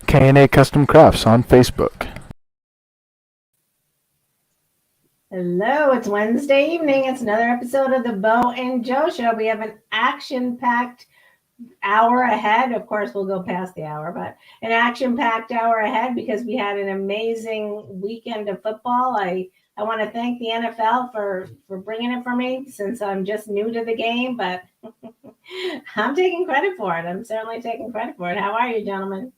K&A Custom Crafts on Facebook. Hello, it's Wednesday evening. It's another episode of the Bo and Joe Show. We have an action-packed hour ahead. Of course, we'll go past the hour, but an action-packed hour ahead because we had an amazing weekend of football. I want to thank the NFL for bringing it for me since I'm just new to the game, but I'm taking credit for it. I'm certainly taking credit for it. How are you, gentlemen?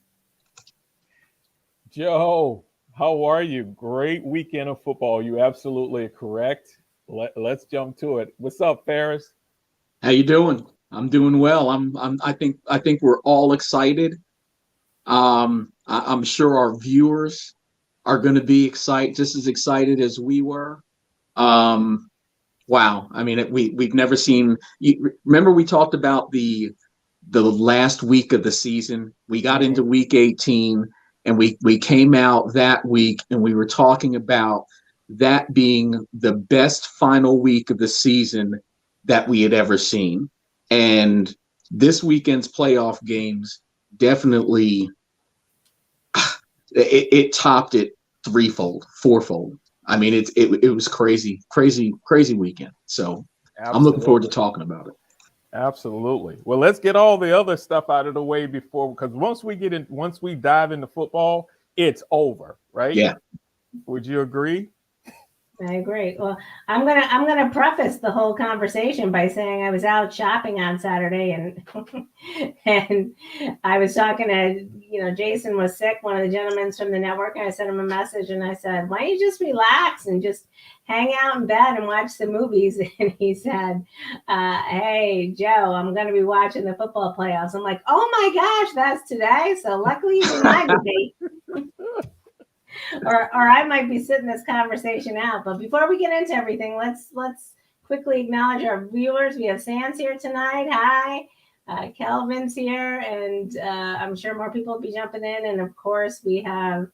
Joe, how are you? Great weekend of football. You absolutely correct. Let's jump to it. What's up, Ferris? How you doing? I'm doing well. I think we're all excited. I'm sure our viewers are going to be excited, just as excited as we were. Wow. I mean, we've never seen. Remember, we talked about the last week of the season. We got into week 18, and we came out that week, and we were talking about that being the best final week of the season that we had ever seen. And this weekend's playoff games definitely it topped it threefold, fourfold. I mean, it was crazy weekend. So I'm looking forward to talking about it. Absolutely. Well, let's get all the other stuff out of the way before, because once we dive into football, it's over, right? Yeah. Would you agree? I agree. Well, I'm gonna preface the whole conversation by saying I was out shopping on Saturday and and I was talking to Jason was sick, one of the gentlemen from the network, and I sent him a message and I said, "Why don't you just relax and just hang out in bed and watch the movies?" And he said, "Hey Joe, I'm gonna be watching the football playoffs." I'm like, "Oh my gosh, that's today!" So luckily you reminded me. Or I might be sitting this conversation out. But before we get into everything, let's quickly acknowledge our viewers. We have Sans here tonight. Hi. Kelvin's here, and I'm sure more people will be jumping in. And of course, we have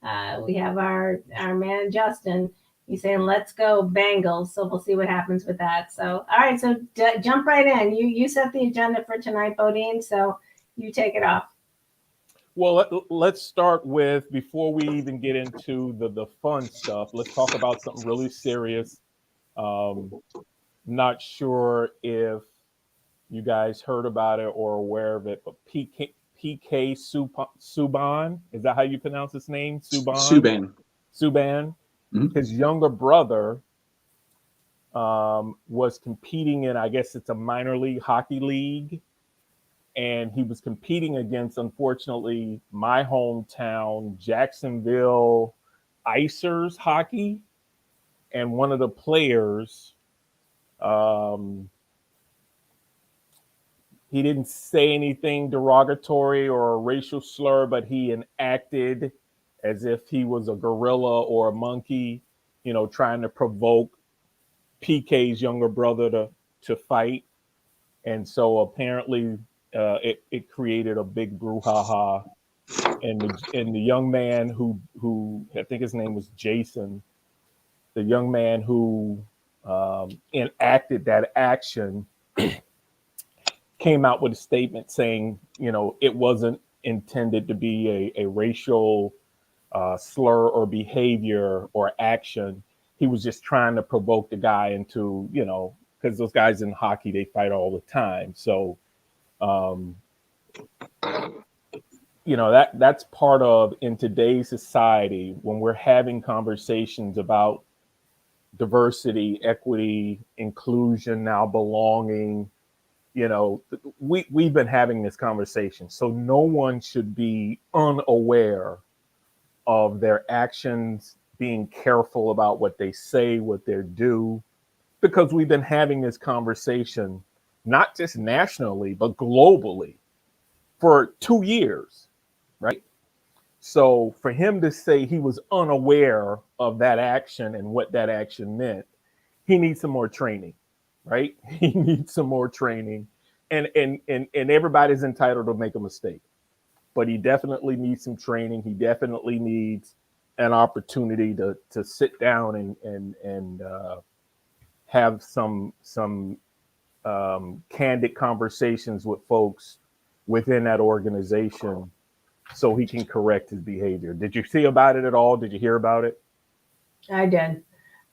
our man Justin. He's saying, "Let's go Bengals." So we'll see what happens with that. So all right, so jump right in. You set the agenda for tonight, Bodine. So you take it off. Well, let's start with, before we even get into the fun stuff, let's talk about something really serious. Not sure if you guys heard about it or aware of it, but PK Subban, is that how you pronounce his name? Subban. Mm-hmm. His younger brother was competing in, I guess it's a minor league hockey league. And he was competing against, unfortunately, my hometown, Jacksonville Icers hockey. And one of the players, he didn't say anything derogatory or a racial slur, but he enacted as if he was a gorilla or a monkey, trying to provoke PK's younger brother to fight. And so apparently it created a big brouhaha, and the young man who I think his name was Jason, the young man who enacted that action, came out with a statement saying, it wasn't intended to be a racial slur or behavior or action. He was just trying to provoke the guy into, because those guys in hockey, they fight all the time. So that's part of, in today's society, when we're having conversations about diversity, equity, inclusion, now belonging, we've been having this conversation. So no one should be unaware of their actions, being careful about what they say, what they do, because we've been having this conversation not just nationally, but globally for 2 years, right? So for him to say he was unaware of that action and what that action meant, he needs some more training, right? He needs some more training. And everybody's entitled to make a mistake, but he definitely needs some training. He definitely needs an opportunity to sit down and have some candid conversations with folks within that organization so he can correct his behavior. Did you see about it at all? Did you hear about it? I did.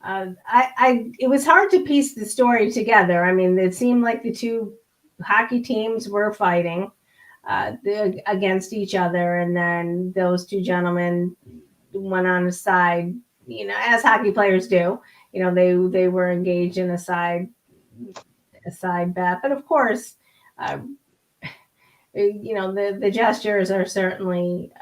It was hard to piece the story together. I mean, it seemed like the two hockey teams were fighting against each other, and then those two gentlemen went on a side, as hockey players do. They were engaged in a side bet, but of course, the gestures are certainly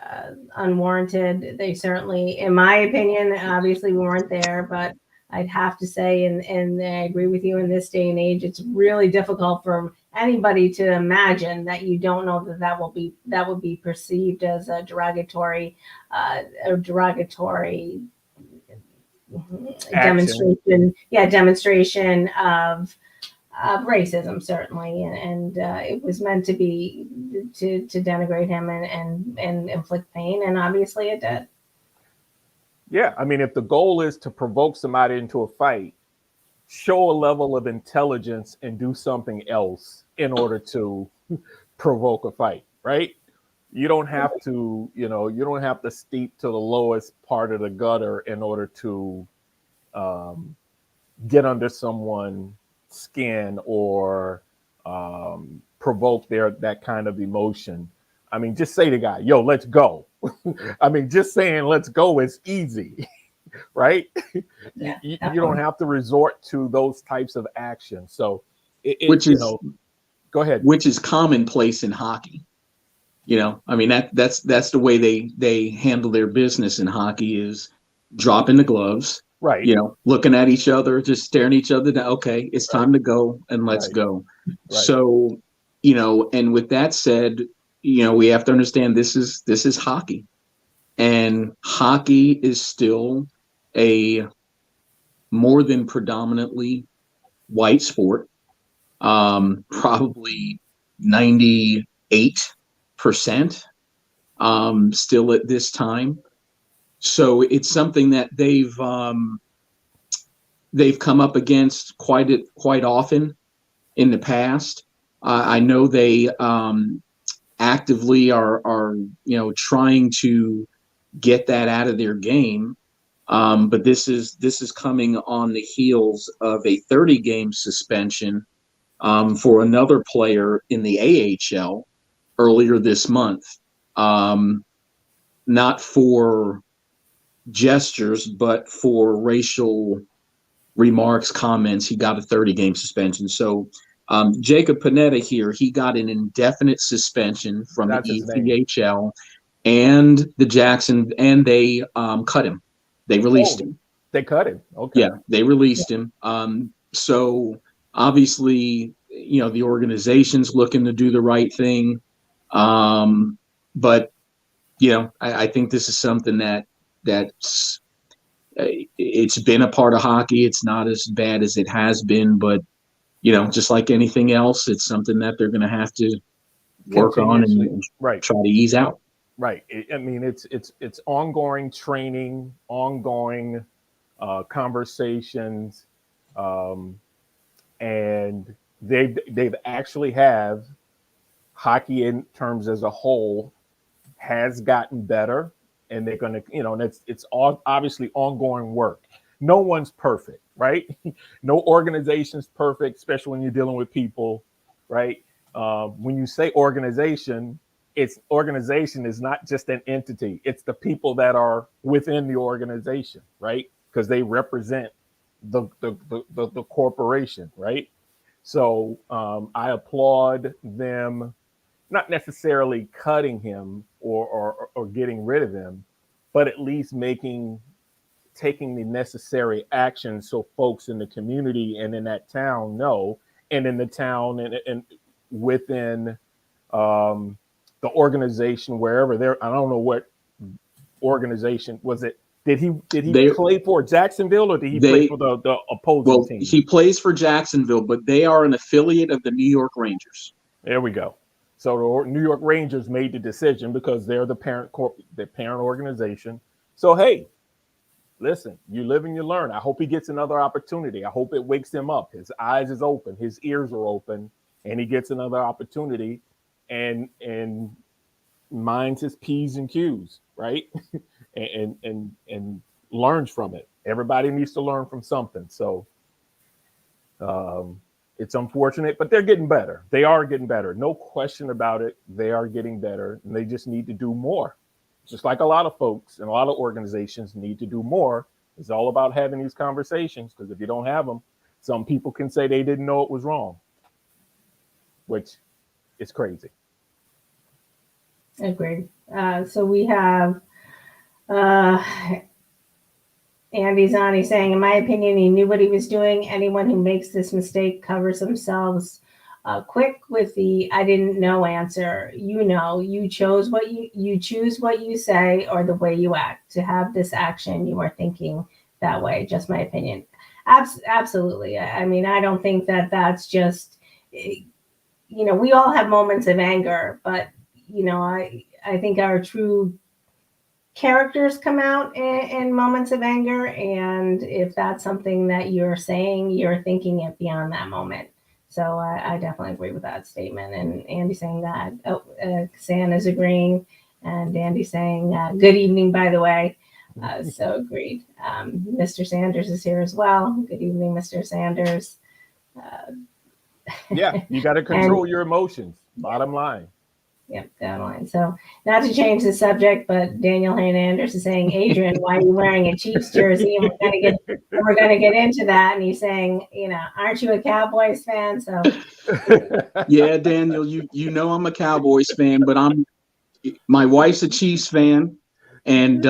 unwarranted. They certainly, in my opinion, obviously we weren't there, but I'd have to say, and I agree with you, in this day and age, it's really difficult for anybody to imagine that you don't know that would be perceived as a derogatory demonstration. Yeah, demonstration of racism, certainly, and it was meant to be to denigrate him and inflict pain, and obviously it did. Yeah, I mean, if the goal is to provoke somebody into a fight, show a level of intelligence and do something else in order to provoke a fight, right? You don't have to, you don't have to steep to the lowest part of the gutter in order to get under someone's skin or provoke that kind of emotion. I mean, just say to the guy, yo, let's go. I mean, just saying let's go is easy, right? Yeah, you don't have to resort to those types of actions. So, go ahead. Which is commonplace in hockey. I mean, that's the way they handle their business in hockey, is dropping the gloves, right? Looking at each other, just staring at each other down. Okay, it's time to go, and let's go. Right. So, and with that said, we have to understand this is hockey, and hockey is still a more than predominantly white sport. Probably 98% still at this time. So it's something that they've come up against quite often in the past. I know they actively are trying to get that out of their game. But this is coming on the heels of a 30-game suspension for another player in the AHL earlier this month. Not for gestures, but for racial remarks, comments. He got a 30-game suspension. So Jacob Panetta here, he got an indefinite suspension from the ECHL and the Jackson, and they cut him. They released him. They cut him. Okay. Yeah, they released him. So obviously, the organization's looking to do the right thing. But I think this is something that's it's been a part of hockey. It's not as bad as it has been, but just like anything else, it's something that they're going to have to work on and try to ease out. Right. I mean, it's ongoing training, ongoing conversations, and they've actually have hockey in terms as a whole has gotten better, and they're going to, and it's all obviously ongoing work. No one's perfect, right? No organization's perfect, especially when you're dealing with people, right? When you say organization is not just an entity. It's the people that are within the organization, right? Because they represent the corporation, right? So I applaud them, not necessarily cutting him or getting rid of him, but at least taking the necessary action so folks in the community and in that town know, and in the town and within the organization, wherever they're, I don't know what organization was it. Did he play for Jacksonville, or did he play for the opposing team? He plays for Jacksonville, but they are an affiliate of the New York Rangers. There we go. So the New York Rangers made the decision because they're the parent organization. So, hey, listen, you live and you learn. I hope he gets another opportunity. I hope it wakes him up. His eyes is open, his ears are open, and he gets another opportunity. And minds his P's and Q's, right? and learns from it. Everybody needs to learn from something. So it's unfortunate, but they're getting better. They are getting better. No question about it. They are getting better, and they just need to do more. Just like a lot of folks and a lot of organizations need to do more. It's all about having these conversations, because if you don't have them, some people can say they didn't know it was wrong, which is crazy. Agreed. So we have Andy Zani saying, in my opinion, he knew what he was doing. Anyone who makes this mistake covers themselves quick with the "I didn't know" answer. You know, you chose what you choose what you say or the way you act. To have this action, you are thinking that way. Just my opinion. Absolutely. I mean, I don't think that that's just, we all have moments of anger, but I think our true characters come out in moments of anger, and if that's something that you're saying, you're thinking it beyond that moment. So I definitely agree with that statement. And Andy saying that. San is agreeing, and Andy saying good evening, by the way. So agreed. Mr. Sanders is here as well. Good evening, Mr. Sanders. Yeah, you got to control your emotions. Bottom line. Yep, down line. So not to change the subject, but Daniel Hayne Anders is saying, Adrian, why are you wearing a Chiefs jersey? And we're gonna get into that. And he's saying, aren't you a Cowboys fan? So Yeah, Daniel, you know I'm a Cowboys fan, but my wife's a Chiefs fan, and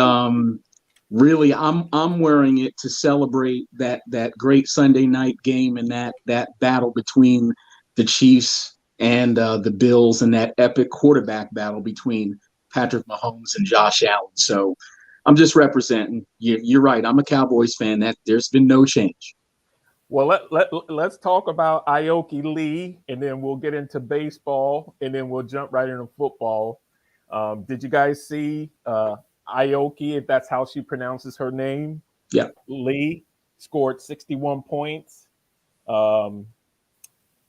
really I'm wearing it to celebrate that great Sunday night game and that battle between the Chiefs and the Bills, and that epic quarterback battle between Patrick Mahomes and Josh Allen. So I'm just representing. You're right. I'm a Cowboys fan. That there's been no change. Well, let's talk about Aoki Lee, and then we'll get into baseball, and then we'll jump right into football. Did you guys see Aoki, if that's how she pronounces her name? Yeah. Lee scored 61 points.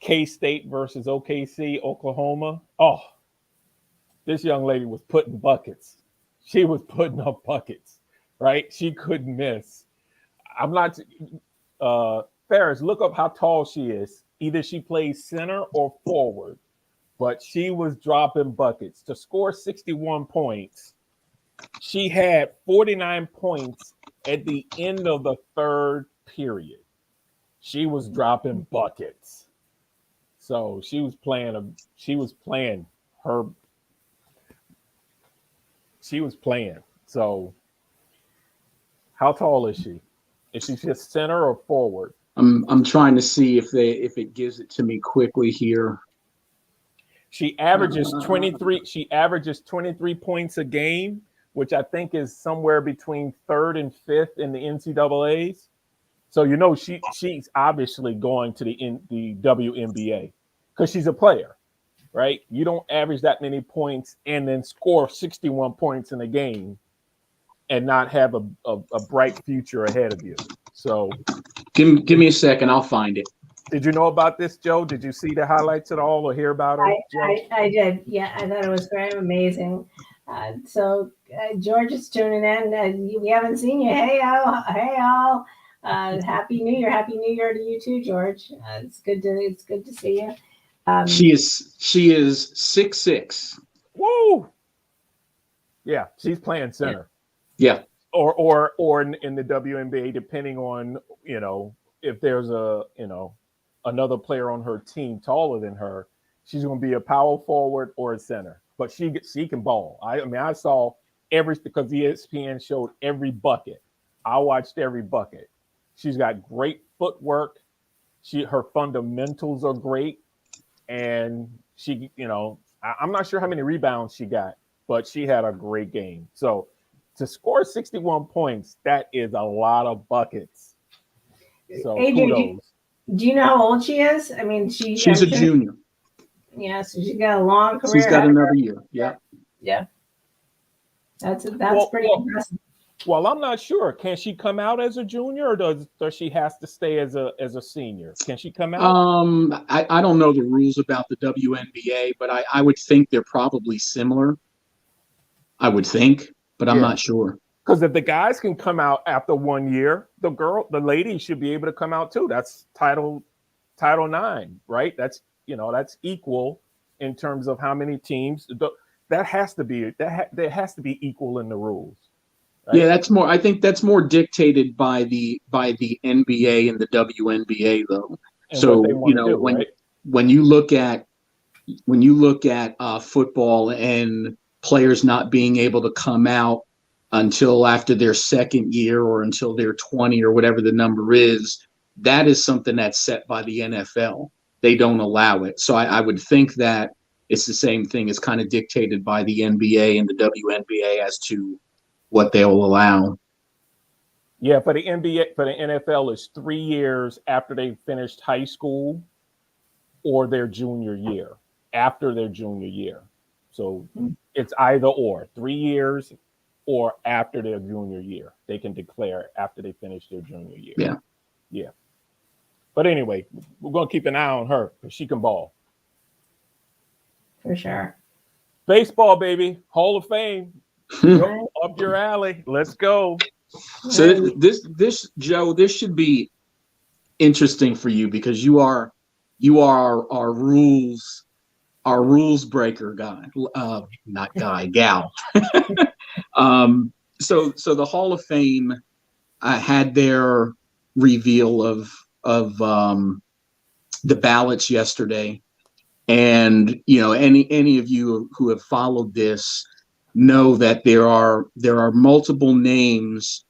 K-State versus OKC, Oklahoma. Oh, this young lady was putting buckets. She was putting up buckets, right? She couldn't miss. I'm not Ferris, look up how tall she is. Either she plays center or forward, but she was dropping buckets. To score 61 points, she had 49 points at the end of the third period. She was dropping buckets. So she was playing. So how tall is she? Is she just center or forward? I'm trying to see if it gives it to me quickly here. She averages 23. She averages 23 points a game, which I think is somewhere between third and fifth in the NCAAs. So she's obviously going to the WNBA because she's a player, right? You don't average that many points and then score 61 points in a game and not have a bright future ahead of you. So give me a second, I'll find it. Did you know about this, Joe? Did you see the highlights at all or hear about her? I did. Yeah, I thought it was very amazing. So George is tuning in. We haven't seen you. Hey all. Happy New Year to you too, George. It's good to see you. She is 6'6". Woo! Yeah, she's playing center. Yeah. Or in the WNBA, depending on if there's another player on her team taller than her, she's going to be a power forward or a center. But she can ball. I saw because ESPN showed every bucket. I watched every bucket. She's got great footwork. Her fundamentals are great, and she, I'm not sure how many rebounds she got, but she had a great game. So to score 61 points, that is a lot of buckets. So Adrian, do you know how old she is? I mean, she's a junior. Yeah, so she's got a long career. She's got another year. Yeah. Yeah. That's pretty impressive. Well, I'm not sure. Can she come out as a junior, or does she has to stay as a senior? Can she come out? I don't know the rules about the WNBA, but I would think they're probably similar. I would think, but I'm Yeah. not sure. Because if the guys can come out after 1 year, the lady should be able to come out too. That's Title IX, right? That's equal in terms of how many teams. That has to be there has to be equal in the rules. Right? Yeah, that's more. I think that's more dictated by the NBA and the WNBA, though. And So what they want to do, when right? when you look at football and players not being able to come out until after their second year or until they're 20 or whatever the number is, that is something that's set by the NFL. They don't allow it. So I would think that it's the same thing. It's kind of dictated by the NBA and the WNBA as to what they'll allow. Yeah, for the NFL, is 3 years after they finished high school or their junior year. After their junior year. So it's either or, 3 years or after their junior year. They can declare after they finish their junior year. Yeah. Yeah. But anyway, we're going to keep an eye on her because she can ball. For sure. Baseball, baby. Hall of Fame. Up your alley. Let's go. So this Joe, this should be interesting for you because you are our rules breaker guy, not guy, gal. So the Hall of Fame had their reveal of the ballots yesterday, and any of you who have followed this know that there are multiple names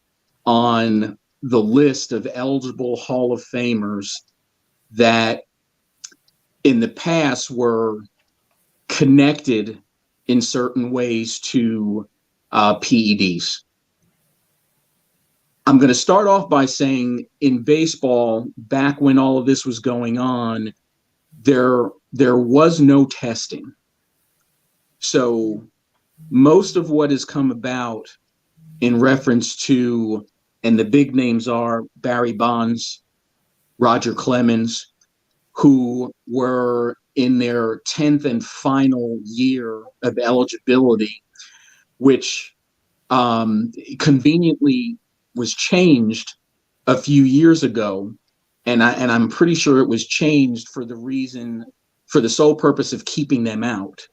on the list of eligible Hall of Famers that in the past were connected in certain ways to PEDs. I'm going to start off by saying in baseball, back when all of this was going on, there was no testing. So most of what has come about in reference to, and the big names are Barry Bonds, Roger Clemens, who were in their 10th and final year of eligibility, which conveniently was changed a few years ago. And I'm pretty sure it was changed for the sole purpose of keeping them out.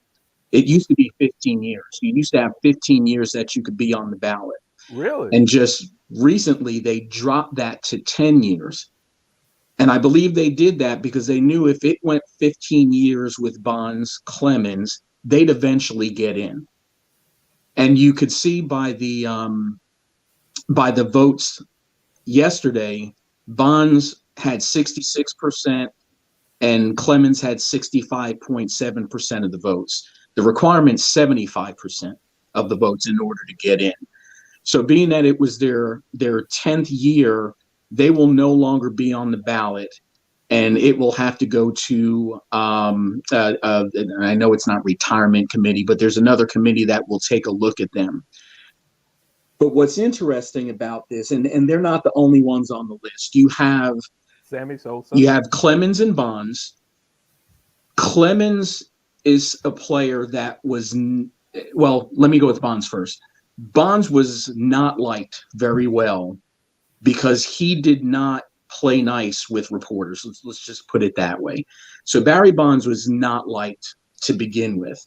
It used to be 15 years. You used to have 15 years that you could be on the ballot. Really? And just recently they dropped that to 10 years. And I believe they did that because they knew if it went 15 years with Bonds, Clemens, they'd eventually get in. And you could see by the votes yesterday, Bonds had 66% and Clemens had 65.7% of the votes. The requirement's 75% of the votes in order to get in. So being that it was their 10th year, they will no longer be on the ballot, and it will have to go to, and I know it's not retirement committee, but there's another committee that will take a look at them. But what's interesting about this, and they're not the only ones on the list. You have Sammy Sosa. You have Clemens and Bonds. Clemens is a player that was, well, let me go with Bonds first. Bonds was not liked very well because he did not play nice with reporters. Let's just put it that way. So Barry Bonds was not liked to begin with.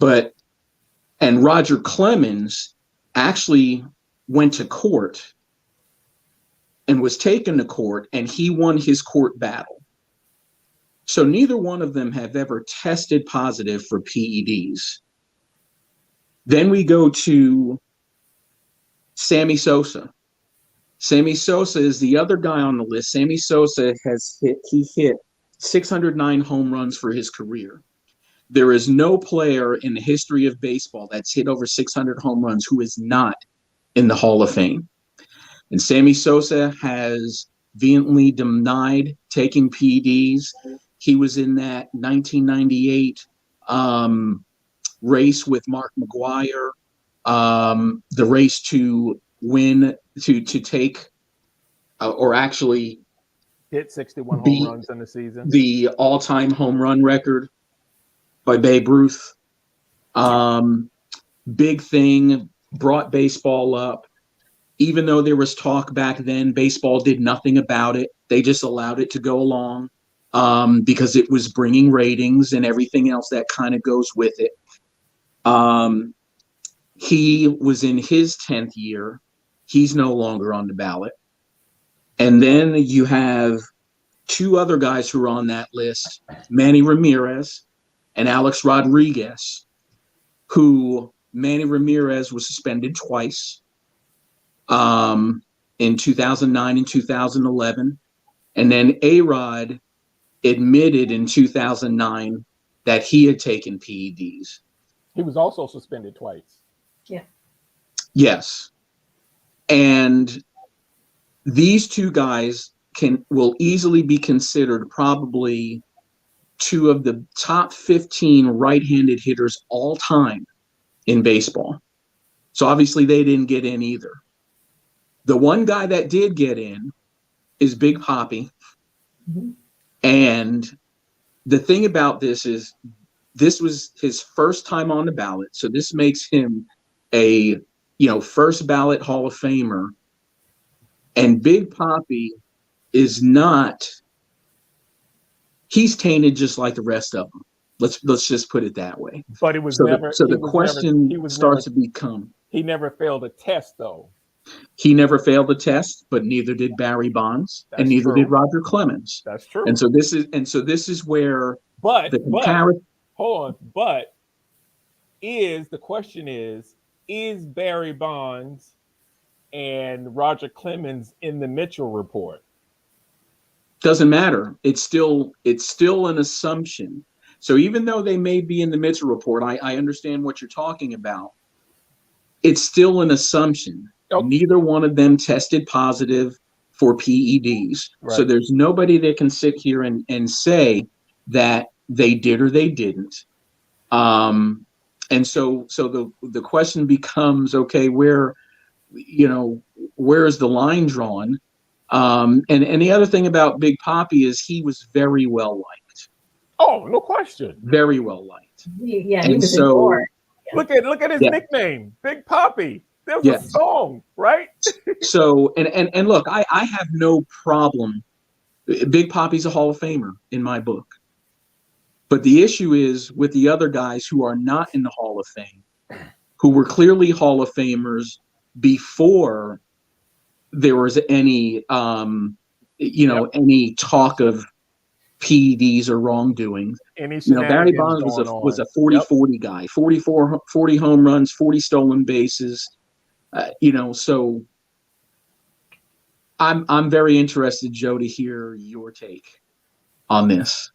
And Roger Clemens actually went to court and was taken to court, and he won his court battle. So neither one of them have ever tested positive for PEDs. Then we go to Sammy Sosa. Sammy Sosa is the other guy on the list. Sammy Sosa hit 609 home runs for his career. There is no player in the history of baseball that's hit over 600 home runs who is not in the Hall of Fame. And Sammy Sosa has vehemently denied taking PEDs. He was in that 1998 race with Mark McGwire, the race to win, to take, or actually hit 61 home runs in the season. The all-time home run record by Babe Ruth. big thing, brought baseball up. Even though there was talk back then, baseball did nothing about it. They just allowed it to go along because it was bringing ratings and everything else that kind of goes with it. He was in his 10th year. He's no longer on the ballot. And then you have two other guys who are on that list, Manny Ramirez and Alex Rodriguez, who Manny Ramirez was suspended twice in 2009 and 2011. And then A-Rod admitted in 2009 that he had taken PEDs. He was also suspended twice. Yeah. Yes. And these two guys will easily be considered probably two of the top 15 right-handed hitters all time in baseball. So obviously they didn't get in either. The one guy that did get in is Big Papi. Mm-hmm. And the thing about this is this was his first time on the ballot. So this makes him a, first ballot Hall of Famer. And Big Papi is not, he's tainted just like the rest of them. Let's just put it that way. But it was So never. the question starts to become. He never failed a test, though. He never failed the test, but neither did Barry Bonds, and neither did Roger Clemens. That's true. And so this is where But the comparison. Hold on. But the question is Barry Bonds and Roger Clemens in the Mitchell report? Doesn't matter. It's still an assumption. So even though they may be in the Mitchell report, I understand what you're talking about. It's still an assumption. Okay. Neither one of them tested positive for PEDs. Right. So there's nobody that can sit here and say that they did or they didn't. And so the question becomes, okay, where is the line drawn? And the other thing about Big Papi is he was very well liked. Oh, no question. Very well liked. Yeah, he And was so- adored. Look at his nickname, Big Papi. There was a song, right? So and look, I have no problem. Big Papi's a Hall of Famer in my book. But the issue is with the other guys who are not in the Hall of Fame, who were clearly Hall of Famers before there was any any talk of PEDs or wrongdoing. Barry Bonds was a 40-40 guy, 40 home runs, 40 stolen bases. So I'm very interested, Joe, to hear your take on this.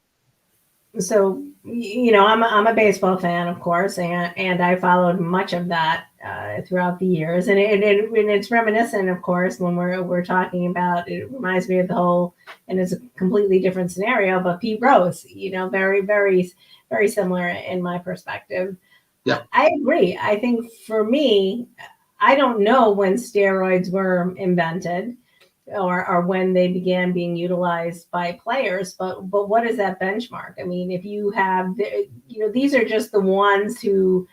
So, I'm a baseball fan, of course, and I followed much of that throughout the years. And it's reminiscent, of course, when we're talking about, it reminds me of the whole, and it's a completely different scenario, but Pete Rose, very, very, very similar in my perspective. Yeah. I agree. I think for me, I don't know when steroids were invented or when they began being utilized by players, but what is that benchmark? I mean, if you have, these are just the ones who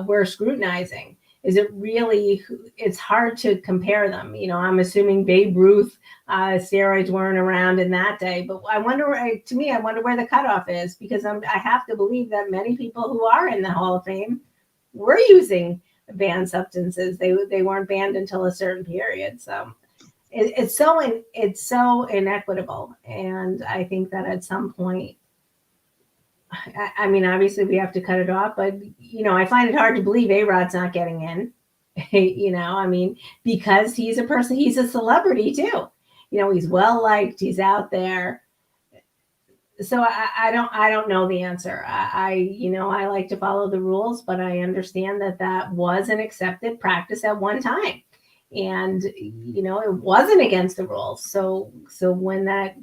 we're scrutinizing. Is it really, it's hard to compare them. I'm assuming Babe Ruth, steroids weren't around in that day, but I wonder where the cutoff is, because I have to believe that many people who are in the Hall of Fame were using banned substances. They weren't banned until a certain period. So it's so inequitable. And I think that at some point, I mean, obviously we have to cut it off, but I find it hard to believe A-Rod's not getting in, I mean, because he's a person, he's a celebrity too. He's well liked, he's out there. So I don't know the answer. I like to follow the rules, but I understand that was an accepted practice at one time. And, it wasn't against the rules. So when that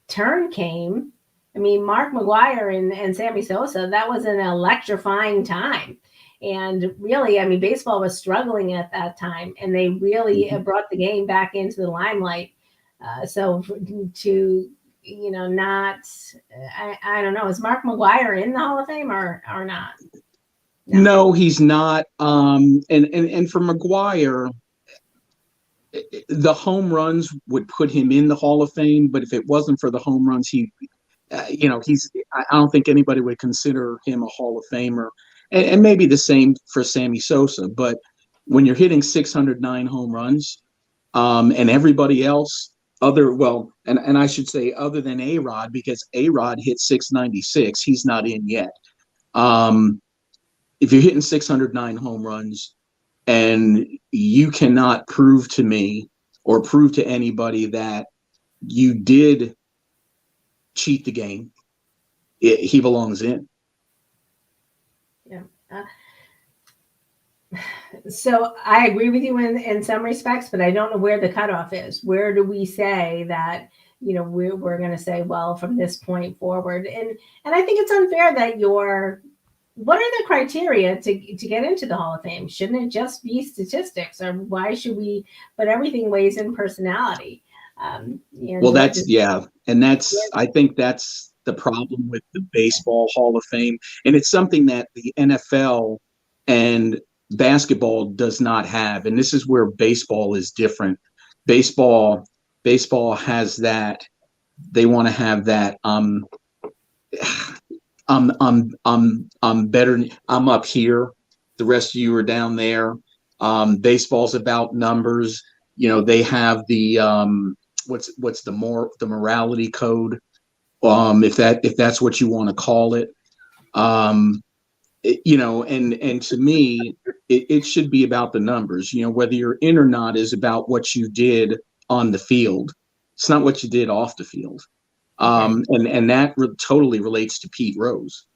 turn came, I mean, Mark McGwire and Sammy Sosa, that was an electrifying time. And really, I mean, baseball was struggling at that time, and they really brought the game back into the limelight. So to, not, I don't know, is Mark McGwire in the Hall of Fame or not? No, he's not. And for McGuire, the home runs would put him in the Hall of Fame. But if it wasn't for the home runs, he's. I don't think anybody would consider him a Hall of Famer. And maybe the same for Sammy Sosa. But when you're hitting 609 home runs, and everybody else, and I should say other than A-Rod, because A-Rod hit 696, he's not in yet. If you're hitting 609 home runs and you cannot prove to me or prove to anybody that you did cheat the game, he belongs in. Yeah. So I agree with you in some respects, but I don't know where the cutoff is. Where do we say that, we're going to say, well, from this point forward? And I think it's unfair that what are the criteria to get into the Hall of Fame? Shouldn't it just be statistics, or why should we? But everything weighs in personality. Well, I think that's the problem with the Baseball Hall of Fame, and it's something that the NFL and basketball does not have, and this is where baseball is different. Baseball has that. They want to have that. I'm better. I'm up here. The rest of you are down there. Baseball's about numbers. They have the what's the morality code, if that's what you want to call it. And to me, it should be about the numbers. Whether you're in or not is about what you did on the field. It's not what you did off the field. And that totally relates to Pete Rose.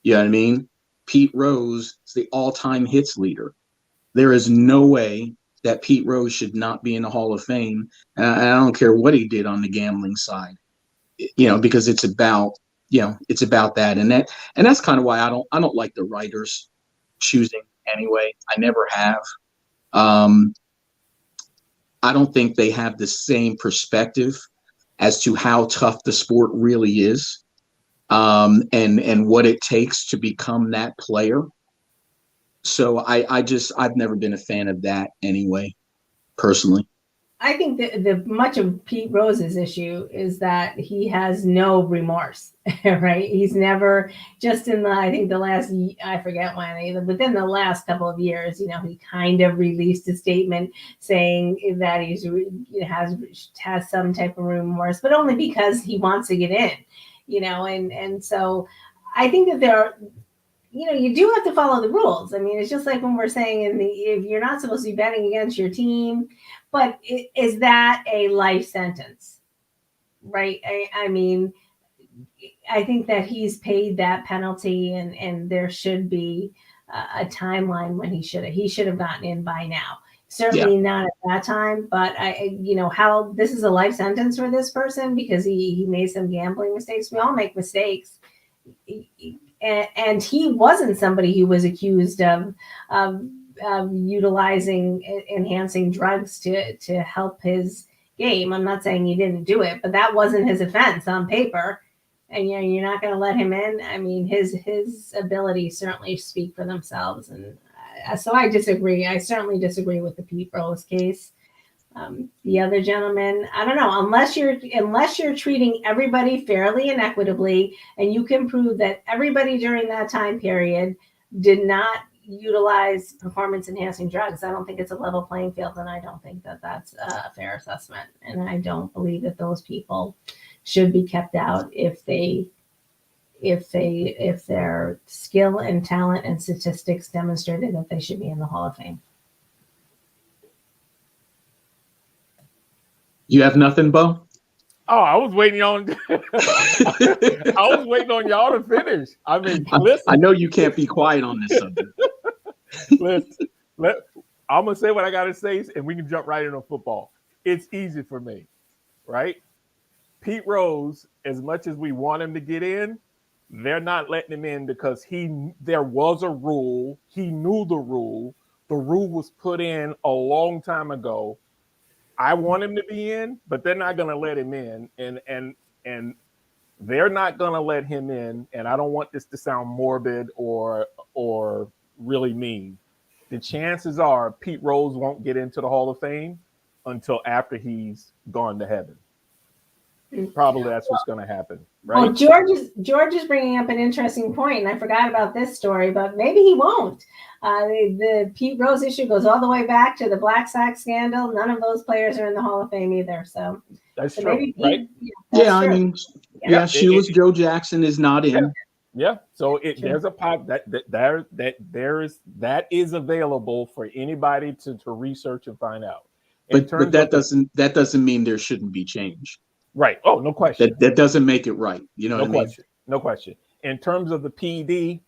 You know what I mean? Pete Rose is the all-time hits leader. There is no way that Pete Rose should not be in the Hall of Fame. And I don't care what he did on the gambling side, because it's about that. And that's kind of why I don't like the writers choosing anyway. I never have. I don't think they have the same perspective as to how tough the sport really is, and what it takes to become that player. So I've never been a fan of that anyway, personally. I think that the much of Pete Rose's issue is that he has no remorse, right? He's never, just in I think the last, I forget when, either within the last couple of years, he kind of released a statement saying that has some type of remorse, but only because he wants to get in, and so I think that there are, you do have to follow the rules. I mean, it's just like when we're saying if you're not supposed to be betting against your team, but is that a life sentence, right? I mean, I think that he's paid that penalty, and there should be a timeline when he should have gotten in by now. Certainly not at that time, but how this is a life sentence for this person because he made some gambling mistakes. We all make mistakes. And he wasn't somebody who was accused of utilizing enhancing drugs to help his game. I'm not saying he didn't do it, but that wasn't his offense on paper. And you're not going to let him in. I mean, his abilities certainly speak for themselves, and so I disagree. I certainly disagree with the Pete Rose case. The other gentleman, I don't know, unless you're treating everybody fairly and equitably, and you can prove that everybody during that time period did not utilize performance enhancing drugs, I don't think it's a level playing field, and I don't think that that's a fair assessment. And I don't believe that those people should be kept out if their skill and talent and statistics demonstrated that they should be in the Hall of Fame. You have nothing, Bo? Oh, I was waiting on y'all to finish. I mean, listen. I know you can't be quiet on this subject. Listen, I'm gonna say what I gotta say, and we can jump right into football. It's easy for me, right? Pete Rose, as much as we want him to get in, they're not letting him in because there was a rule. He knew the rule. The rule was put in a long time ago. I want him to be in, but they're not going to let him in, and they're not going to let him in. And I don't want this to sound morbid or really mean, the chances are Pete Rose won't get into the Hall of Fame until after he's gone to heaven. Probably that's what's going to happen, right? Well, George is bringing up an interesting point, and I forgot about this story, but maybe he won't. The Pete Rose issue goes all the way back to the Black Sox scandal. None of those players are in the Hall of Fame either. So that's so true, maybe right? that's Yeah, I true. mean, Yeah. Shoeless Joe Jackson is not in. Yeah. So Sure. there's a pop that is available for anybody to research and find out. But that doesn't mean there shouldn't be change. Right. Oh, no question. That doesn't make it right. You know No what I mean? question. No question. In terms of the PD,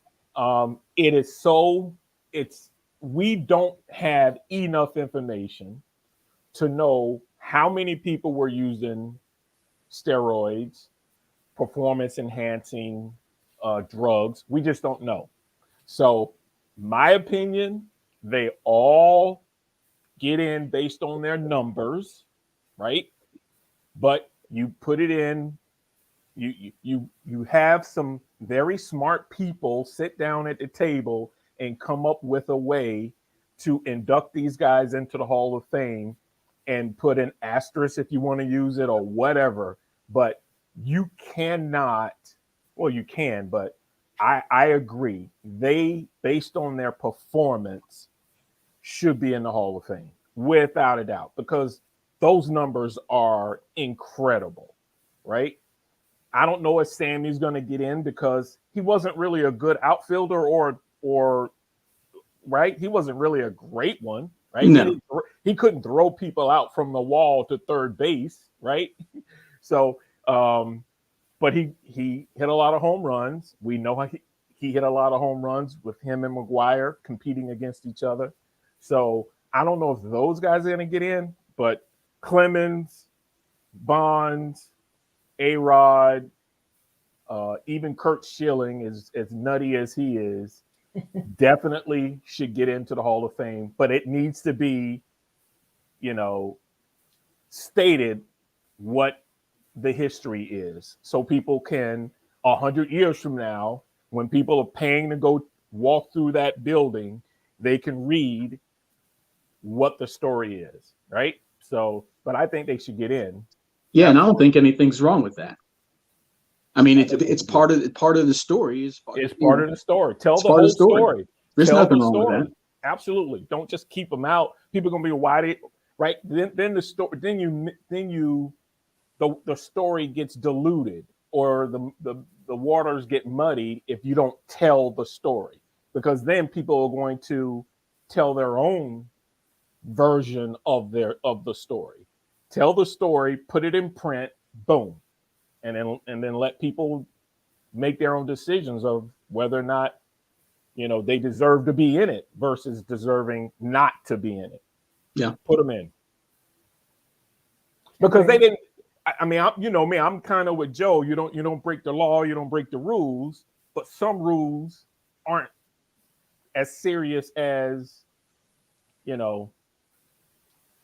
we don't have enough information to know how many people were using steroids, performance enhancing drugs. We just don't know. So my opinion, they all get in based on their numbers, right? But you put it in, you have some very smart people sit down at the table and come up with a way to induct these guys into the Hall of Fame and put an asterisk if you want to use it or whatever. But you cannot, well, you can, but I agree. They, based on their performance, should be in the Hall of Fame without a doubt, because those numbers are incredible, right? I don't know if Sammy's going to get in because he wasn't really a good outfielder or right? He wasn't really a great one, right? No. He couldn't throw people out from the wall to third base, right? So, but he hit a lot of home runs. We know how he hit a lot of home runs with him and McGuire competing against each other. So I don't know if those guys are going to get in, but Clemens, Bonds, A-Rod, even Kurt Schilling, as nutty as he is, definitely should get into the Hall of Fame. But it needs to be, stated what the history is, so people can 100 years from now, when people are paying to go walk through that building, they can read what the story is, right? So, but I think they should get in. Yeah, and I don't think anything's wrong with that. I mean, it's part of the story. It's part of the story. Tell the whole story. There's nothing wrong with that. Absolutely. Don't just keep them out. People are gonna be why right. Then the story. The story gets diluted, or the waters get muddied if you don't tell the story, because then people are going to tell their own version of the story. Tell the story, put it in print, boom, and then let people make their own decisions of whether or not they deserve to be in it versus deserving not to be in it. Yeah, put them in, because they didn't. I mean, I'm kind of with Joe. You don't break the law, you don't break the rules, but some rules aren't as serious as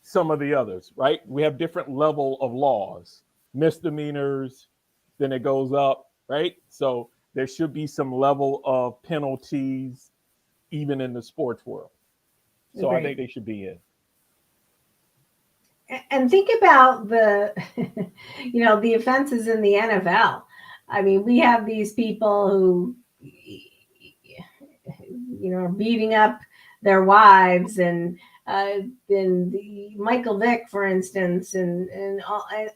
some of the others, right? We have different level of laws, misdemeanors, then it goes up, right? So there should be some level of penalties even in the sports world. So Agreed. I think they should be in. And think about the, the offenses in the NFL. I mean, we have these people who, are beating up their wives, and the Michael Vick, for instance, and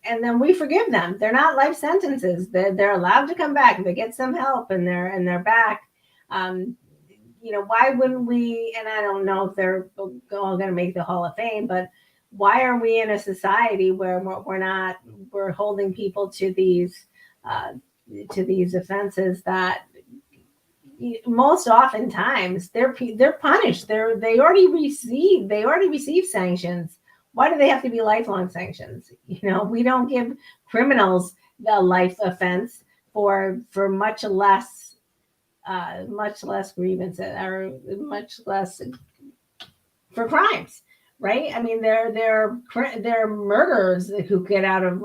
then we forgive them. They're not life sentences. They're allowed to come back. They get some help, and they're back. Why wouldn't we? And I don't know if they're all going to make the Hall of Fame, but why are we in a society where we're holding people to these offenses that most oftentimes they're punished. They already receive sanctions. Why do they have to be lifelong sanctions? We don't give criminals the life offense for much less grievances, or much less for crimes. Right? I mean, they're murderers who get out of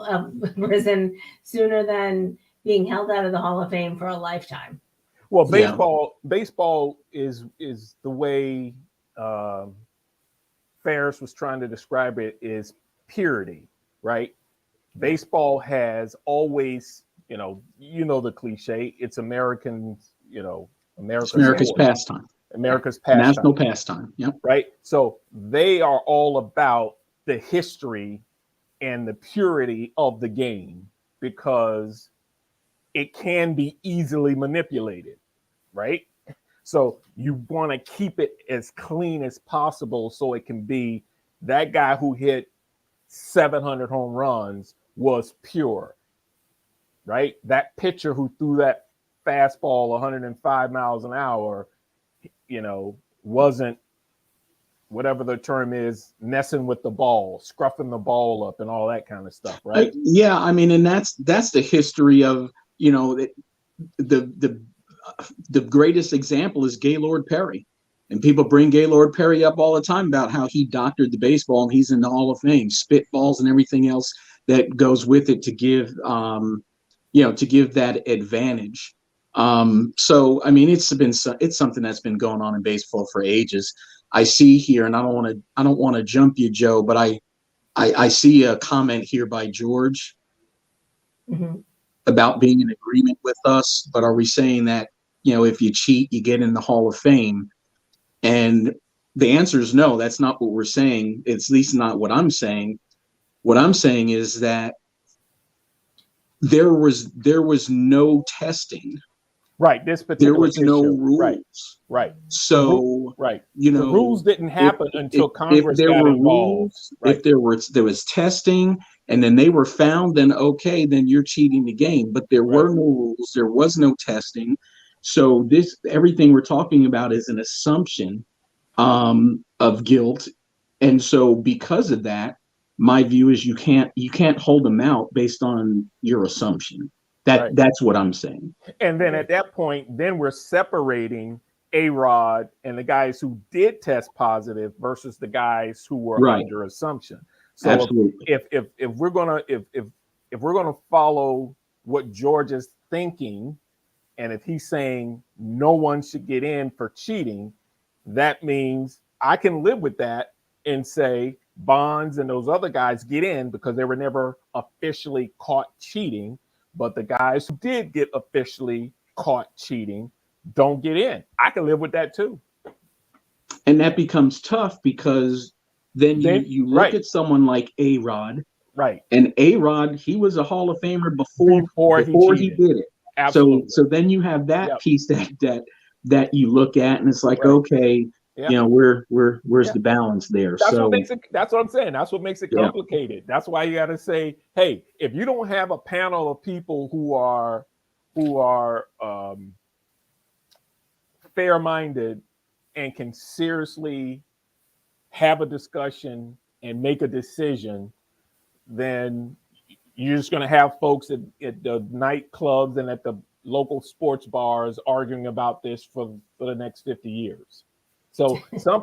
prison sooner than being held out of the Hall of Fame for a lifetime. Well, Yeah. baseball is the way Ferris was trying to describe it is purity, right? Baseball has always, the cliche. It's Americans, It's America's America's sport, pastime, America's national pastime, pastime. Yep. right? So they are all about the history and the purity of the game because it can be easily manipulated, right? So you want to keep it as clean as possible so it can be that guy who hit 700 home runs was pure, right? That pitcher who threw that fastball 105 miles an hour, wasn't, whatever the term is, messing with the ball, scruffing the ball up and all that kind of stuff, right? Yeah, I mean, and that's the history of, the greatest example is Gaylord Perry. And people bring Gaylord Perry up all the time about how he doctored the baseball and he's in the Hall of Fame, spitballs and everything else that goes with it to give that advantage. So I mean, it's something that's been going on in baseball for ages. I see here, and I don't want to jump you, Joe, but I see a comment here by George about being in agreement with us. But are we saying that, if you cheat, you get in the Hall of Fame? And the answer is no, that's not what we're saying. It's at least not what I'm saying. What I'm saying is that there was no testing. Right. This particular There was no issue. rules. Right. So, right. The rules didn't happen until Congress there got were involved. Rules, right. If there was testing and then they were found, then okay, then you're cheating the game. But there were no rules. There was no testing. So everything we're talking about is an assumption of guilt. And so because of that, my view is you can't hold them out based on your assumption. That's what I'm saying. And then at that point, then we're separating A-Rod and the guys who did test positive versus the guys who were under assumption. So absolutely. If we're gonna follow what George is thinking, and if he's saying no one should get in for cheating, that means I can live with that and say Bonds and those other guys get in because they were never officially caught cheating. But the guys who did get officially caught cheating don't get in. I can live with that too. And that becomes tough because then you look at someone like A-Rod. Right. And A-Rod, he was a Hall of Famer before he did it. Absolutely. So then you have that piece that you look at and it's like, okay, where's the balance there? That's what I'm saying. That's what makes it complicated. That's why you got to say, hey, if you don't have a panel of people who are fair-minded and can seriously have a discussion and make a decision, then you're just going to have folks at the nightclubs and at the local sports bars arguing about this for the next 50 years. So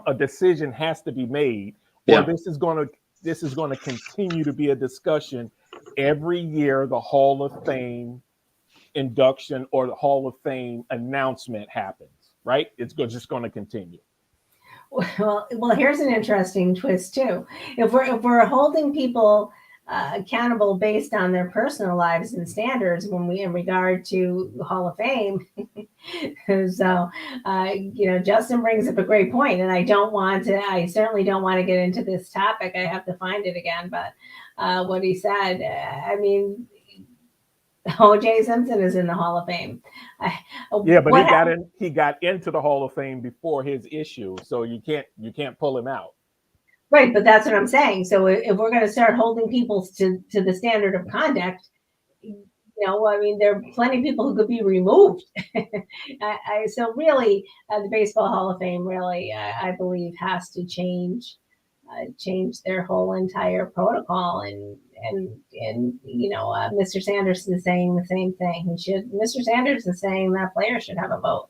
a decision has to be made, or this is going to continue to be a discussion every year. The Hall of Fame induction or the Hall of Fame announcement happens, right? It's just going to continue. Well, here's an interesting twist too. If we're holding people accountable based on their personal lives and standards in regard to Hall of Fame. So, Justin brings up a great point, and I certainly don't want to get into this topic. I have to find it again, but what he said, O.J. Simpson is in the Hall of Fame. But he got into the Hall of Fame before his issue, so you can't pull him out. Right, but that's what I'm saying. So if we're going to start holding people to the standard of conduct, there are plenty of people who could be removed. So really, the Baseball Hall of Fame really, I believe, has to change their whole entire protocol. And Mr. Sanderson is saying the same thing. Mr. Sanderson is saying that players should have a vote.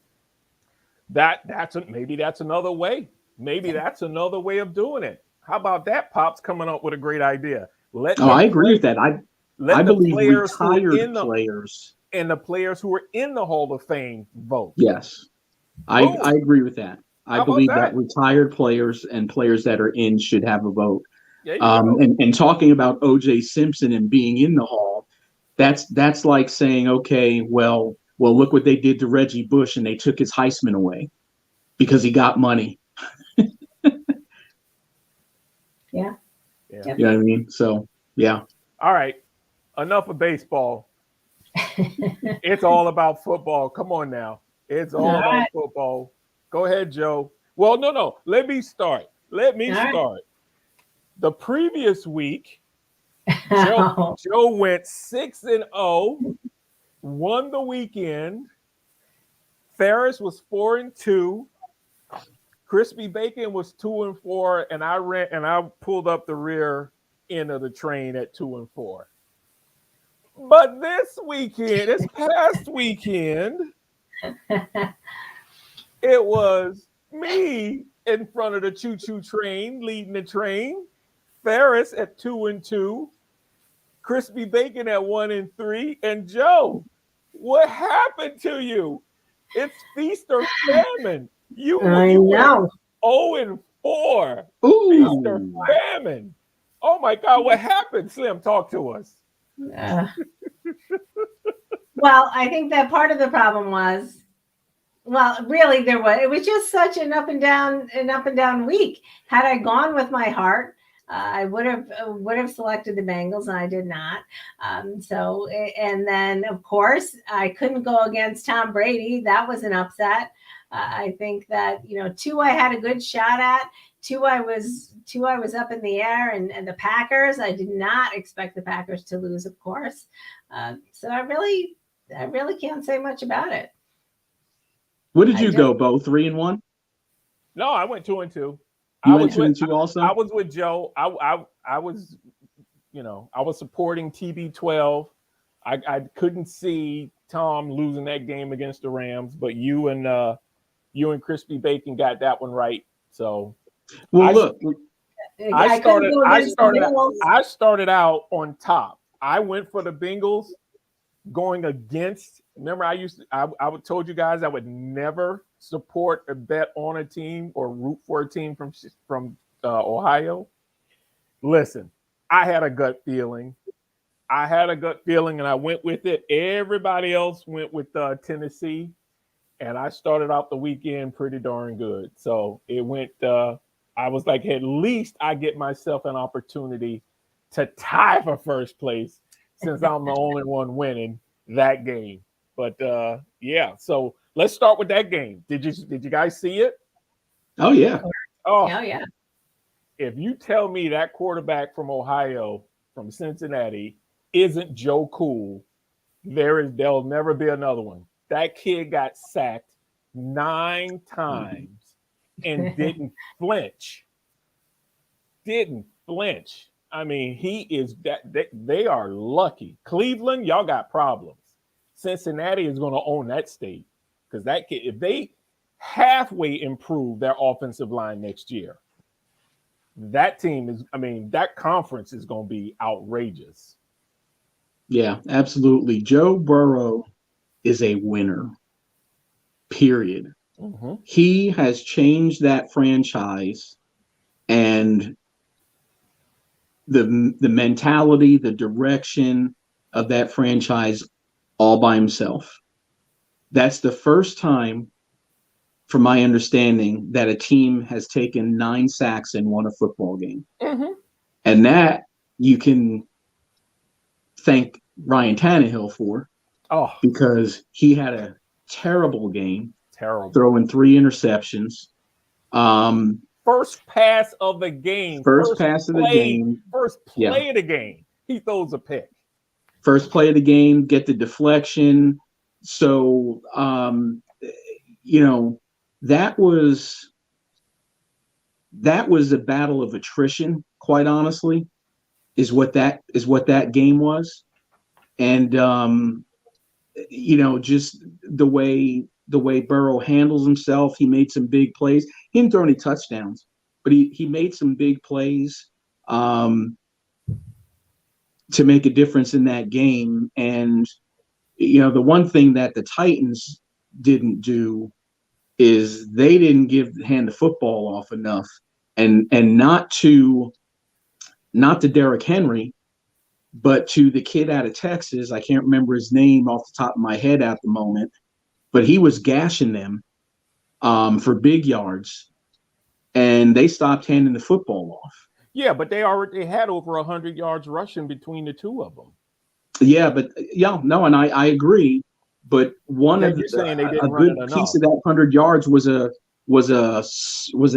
Maybe that's another way. Maybe that's another way of doing it. How about that? Pop's coming up with a great idea. I agree with that. I believe retired players and the players who are in the Hall of Fame vote. Yes, Boom. I agree with that. I How about believe that that? retired players and players that are in should have a vote. There you go. And talking about O.J. Simpson and being in the Hall, that's like saying, okay, well, look what they did to Reggie Bush, and they took his Heisman away because he got money. Yeah. Yeah. Yep. You know what I mean? So, yeah. All right. Enough of baseball. It's all about football. Come on now. It's all All about right. football. Go ahead, Joe. Well, no. Let me start. All right. The previous week, Joe went 6-0, won the weekend. Ferris was 4-2. Crispy Bacon was 2-4, and I pulled up the rear end of the train at 2-4. But this past weekend, it was me in front of the choo-choo train, leading the train. Ferris at 2-2, Crispy Bacon at 1-3, and Joe, what happened to you? It's feast or famine. You I went know. 0-4. Ooh. Feast or famine. Oh my God, what happened? Slim, talk to us. Well, I think that part of the problem was, well, really it was just such an up and down week. Had I gone with my heart, I would have selected the Bengals, and I did not. And then of course I couldn't go against Tom Brady. That was an upset. I think that, two I had a good shot at. Two I was up in the air, and the Packers, I did not expect the Packers to lose, of course. So I really can't say much about it. What did you go, Bo? 3-1? No, I went 2-2. You went 2-2 also? I was with Joe. I was, I was supporting TB12. I couldn't see Tom losing that game against the Rams, but you and Crispy Bacon got that one right. So, well, look, I started out on top. I went for the Bengals, going against. Remember, I told you guys I would never support a bet on a team or root for a team from Ohio. Listen, I had a gut feeling. And I went with it. Everybody else went with Tennessee, and I started off the weekend pretty darn good. So it went. I was like, at least I get myself an opportunity to tie for first place, since I'm the only one winning that game. But yeah, so let's start with that game. Did you guys see it? Oh yeah. Oh yeah. If you tell me that quarterback from Ohio, from Cincinnati, isn't Joe Cool, there'll never be another one. That kid got sacked 9 times and didn't flinch. I mean, he is that they are lucky. Cleveland, y'all got problems. Cincinnati is going to own that state, because that kid, if they halfway improve their offensive line next year, that conference is going to be outrageous. Yeah, absolutely. Joe Burrow is a winner, period. Mm-hmm. He has changed that franchise, and the mentality, the direction of that franchise all by himself. That's the first time, from my understanding, that a team has taken 9 sacks and won a football game. Mm-hmm. And that you can thank Ryan Tannehill for, because he had a terrible game. Throwing 3 interceptions. First pass of the game. First play of the game. He throws a pick. First play of the game, get the deflection. So, that was a battle of attrition, quite honestly, is what that game was. And, just the way Burrow handles himself, he made some big plays. He didn't throw any touchdowns, but he made some big plays to make a difference in that game. And the one thing that the Titans didn't do is they didn't hand the football off enough, and not to Derrick Henry, but to the kid out of Texas. I can't remember his name off the top of my head at the moment, but he was gashing them for big yards, and they stopped handing the football off. Yeah, but they already had over 100 yards rushing between the two of them. Yeah, but and I agree. But a good piece of that 100 yards was it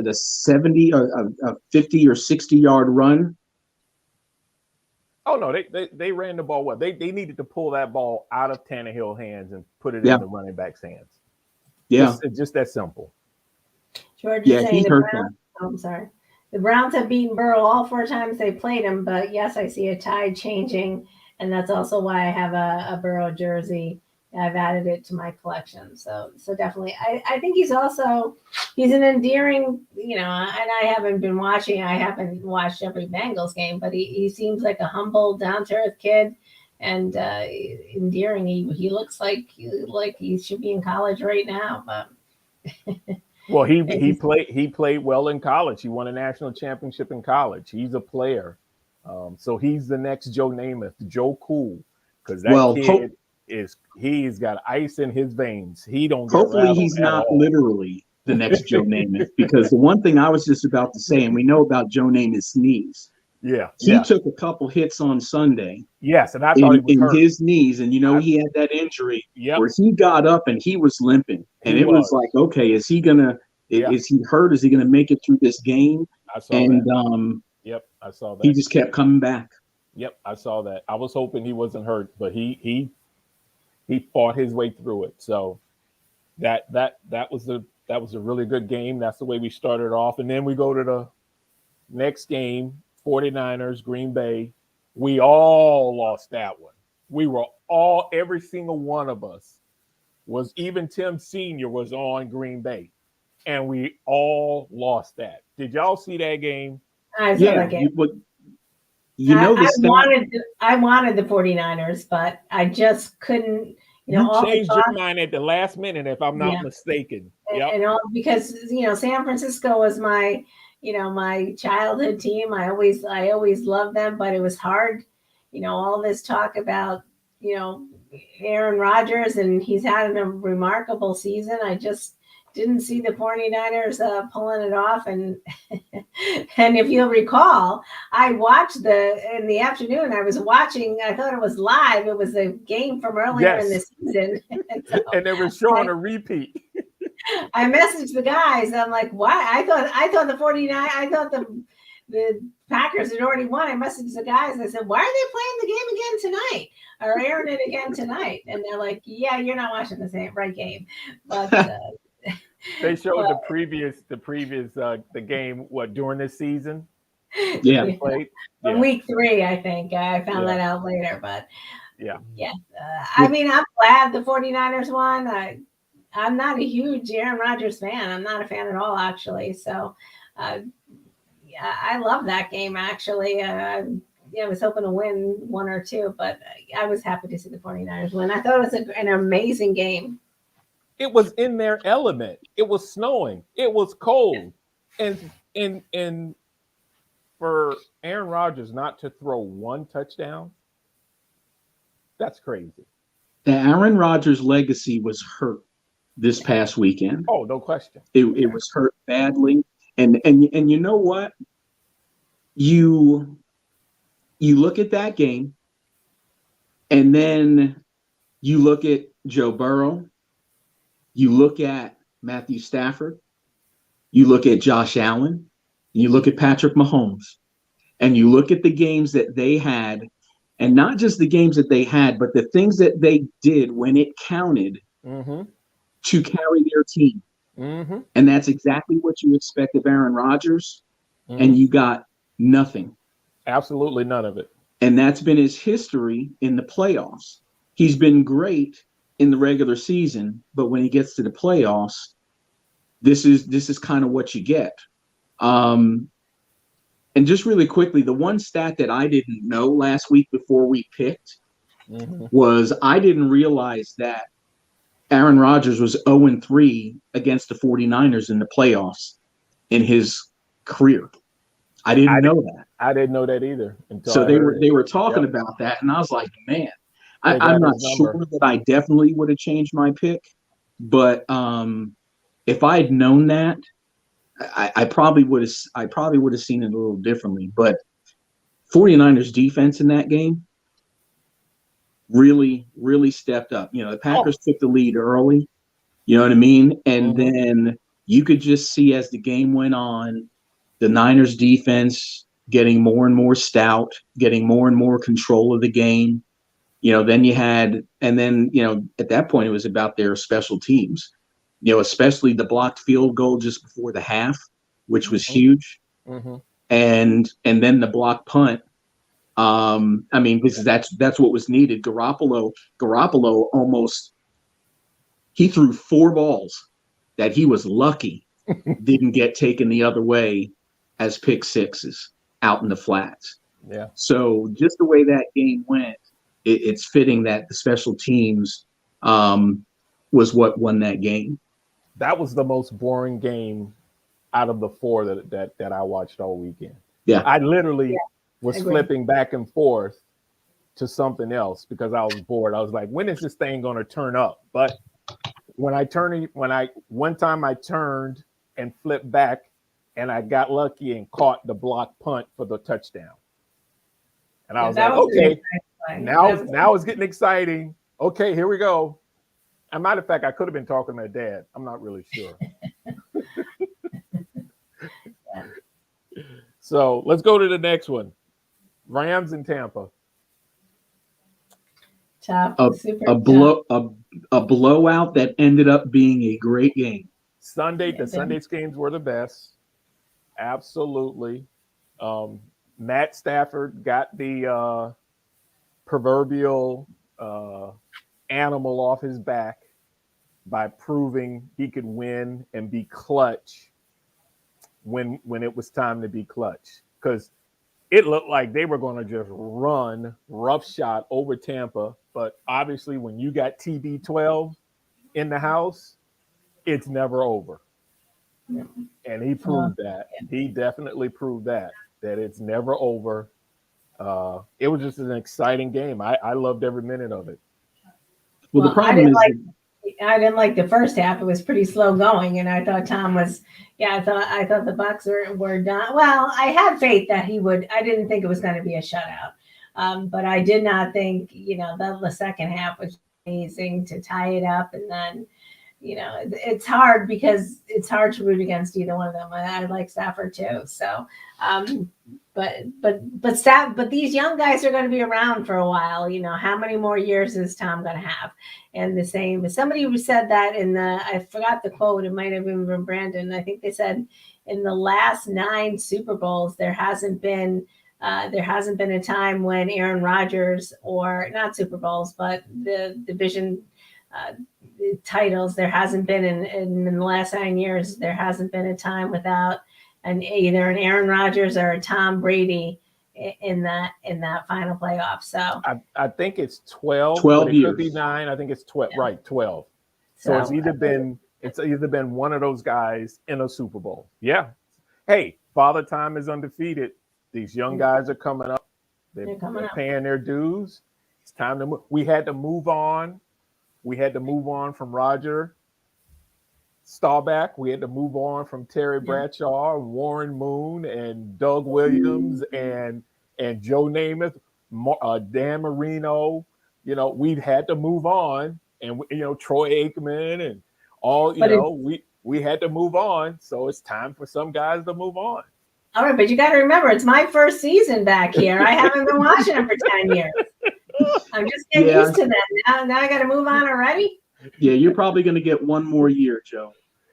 a 70 or a 50 or 60 yard run? Oh no, they ran the ball well. They needed to pull that ball out of Tannehill's hands and put it in the running back's hands. Yeah, it's just that simple. George is saying I'm sorry. The Browns have beaten Burrow all 4 times they played him, but yes, I see a tide changing, and that's also why I have a Burrow jersey. I've added it to my collection. So definitely. I think he's an endearing, and I haven't watched every Bengals game, but he seems like a humble, down-to-earth kid and endearing. He looks like he should be in college right now, but well, he played well in college. He won a national championship in college. He's a player. So he's the next Joe Namath, Joe Cool, because kid he's got ice in his veins. He don't. Hopefully, he's not literally the next Joe Namath, because the one thing I was just about to say, and we know about Joe Namath's knees. Yeah, he took a couple hits on Sunday. Yes, and I thought he was hurt. His knees, and he had that injury where he got up and he was limping, and it was like, okay, is he gonna? Is he hurt? Is he gonna make it through this game? I saw that. Yep, I saw that. He just kept coming back. Yep, I saw that. I was hoping he wasn't hurt, but he fought his way through it. So that was a really good game. That's the way we started off, and then we go to the next game. 49ers, Green Bay. We all lost that one. Every single one of us was, even Tim Sr. was on Green Bay, and we all lost that. Did y'all see that game? I saw that game. I wanted the 49ers, but I just couldn't. You changed your mind at the last minute, if I'm not mistaken. And all because San Francisco was my my childhood team. I always loved them, but it was hard. All this talk about Aaron Rodgers, and he's had a remarkable season. I just didn't see the 49ers pulling it off. And and if you'll recall, I watched in the afternoon. I was watching. I thought it was live. It was a game from earlier in the season, and they were showing a repeat. I messaged the guys. I'm like, why? I thought the 49. I thought the Packers had already won. I messaged the guys. I said, why are they playing the game again tonight? Or airing it again tonight? And they're like, yeah, you're not watching the right game. But they showed the previous the game during this season. Yeah, week 3, I think. I found that out later, but I mean, I'm glad the 49ers won. I'm not a huge Aaron Rodgers fan. I'm not a fan at all, actually. So, I love that game, actually. I was hoping to win 1 or 2, but I was happy to see the 49ers win. I thought it was an amazing game. It was in their element. It was snowing. It was cold. And for Aaron Rodgers not to throw 1 touchdown, that's crazy. The Aaron Rodgers legacy was hurt this past weekend. Oh, no question. It was hurt badly. And you know what? You look at that game, and then you look at Joe Burrow, you look at Matthew Stafford, you look at Josh Allen, you look at Patrick Mahomes, and you look at the games that they had, and not just the games that they had, but the things that they did when it counted to carry their team. And that's exactly what you expect of Aaron Rodgers, and you got nothing. Absolutely none of it. And that's been his history in the playoffs. He's been great in the regular season, but when he gets to the playoffs, this is kind of what you get. And just really quickly, the one stat that I didn't know last week before we picked was I didn't realize that Aaron Rodgers was 0-3 against the 49ers in the playoffs in his career. I didn't know that. I didn't know that either until So I heard they it. were talking Yep. about that, and I was like, man, They got I'm not his sure number. that I definitely would have changed my pick, but if I had known that, I probably would have seen it a little differently. But 49ers defense in that game really, really stepped up. You know, the Packers took the lead early, you know what I mean? And then you could just see as the game went on, the Niners defense getting more and more stout, getting more and more control of the game. You know, then at that point it was about their special teams, you know, especially the blocked field goal just before the half, which was huge. And then the blocked punt. Because that's what was needed. Garoppolo almost, he threw 4 balls that he was lucky didn't get taken the other way as pick sixes out in the flats. Yeah. So just the way that game went, it's fitting that the special teams was what won that game. That was the most boring game out of the 4 that I watched all weekend. Yeah. I literally was agree. flipping back and forth to something else because I was bored. I was like, when is this thing going to turn up? But one time I turned and flipped back and I got lucky and caught the block punt for the touchdown. And I was like, okay, now it's getting exciting. Okay, here we go. As a matter of fact, I could have been talking to Dad. I'm not really sure. So let's go to the next one. Rams in Tampa. A blowout that ended up being a great game. The Sunday's games were the best. Absolutely. Matt Stafford got the proverbial animal off his back by proving he could win and be clutch when it was time to be clutch. Because it looked like they were going to just run roughshod over Tampa. But obviously, when you got TB12 in the house, it's never over. Yeah. And he proved that. He definitely proved that it's never over. It was just an exciting game. I loved every minute of it. Well, the problem I didn't like the first half. It was pretty slow going, and I thought Tom was. Yeah, I thought the Bucs were done. Well, I had faith that he would. I didn't think it was going to be a shutout, but I did not think the second half was amazing to tie it up, and then it's hard because it's hard to root against either one of them. I like Stafford too, so. But these young guys are going to be around for a while. How many more years is Tom going to have? And the same, somebody who said that I forgot the quote. It might have been from Brandon. I think they said in the last 9 Super Bowls, there hasn't been a time when Aaron Rodgers, or not Super Bowls, but the division titles, there hasn't been in the last 9 years, there hasn't been a time without either an Aaron Rodgers or a Tom Brady in that final playoff. So I think it's 12. 12 years. It could be 9. I think it's 12. Yeah. Right, 12. So it's either been one of those guys in a Super Bowl. Yeah. Hey, Father Time is undefeated. These young guys are coming up. They're paying their dues. It's time to move. We had to move on. We had to move on from Roger Staubach. We had to move on from Terry Bradshaw, Warren Moon, and Doug Williams, and Joe Namath, Dan Marino. We'd had to move on, and Troy Aikman and all. We had to move on. So it's time for some guys to move on. All right, but you got to remember, it's my first season back here. I haven't been watching them for 10 years. I'm just getting used to them. Now I got to move on already. Yeah, you're probably going to get one more year, Joe.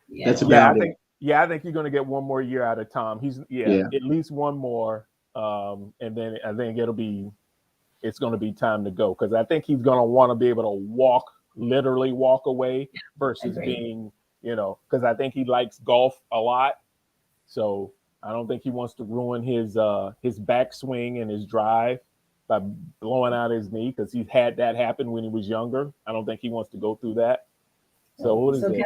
Yeah. That's about it. I think you're going to get one more year out of Tom. He's at least one more, and then I think it's going to be time to go, because I think he's going to want to be able to literally walk away versus being, because I think he likes golf a lot. So I don't think he wants to ruin his backswing and his drive. by blowing out his knee because he had that happen when he was younger. I don't think he wants to go through that. So what is it?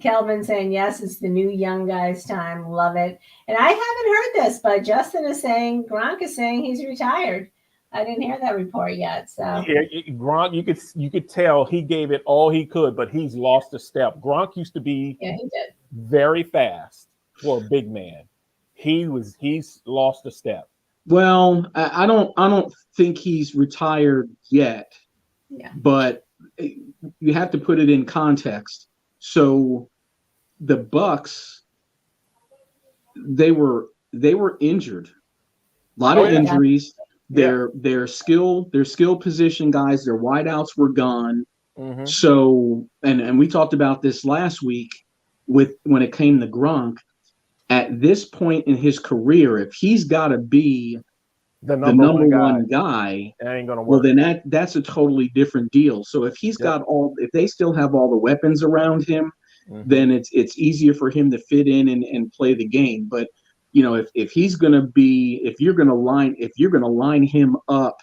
Kelvin saying, yes, it's the new young guys' time. Love it. And I haven't heard this, but Justin is saying, Gronk is saying he's retired. I didn't hear that report yet. So yeah, Gronk, you could tell he gave it all he could, but he's lost a step. Gronk used to be yeah, he did. very fast for a big man. He's lost a step. Well, I don't think he's retired yet. Yeah. But you have to put it in context. So the Bucks, they were injured. A lot of injuries. Their skill position guys, their wideouts were gone. Mm-hmm. So and we talked about this last week when it came to Gronk. At this point in his career, if he's got to be the number one guy, it ain't gonna work. Well, then that's a totally different deal. So if he's got if they still have all the weapons around him, then it's easier for him to fit in and play the game. But if you're gonna line him up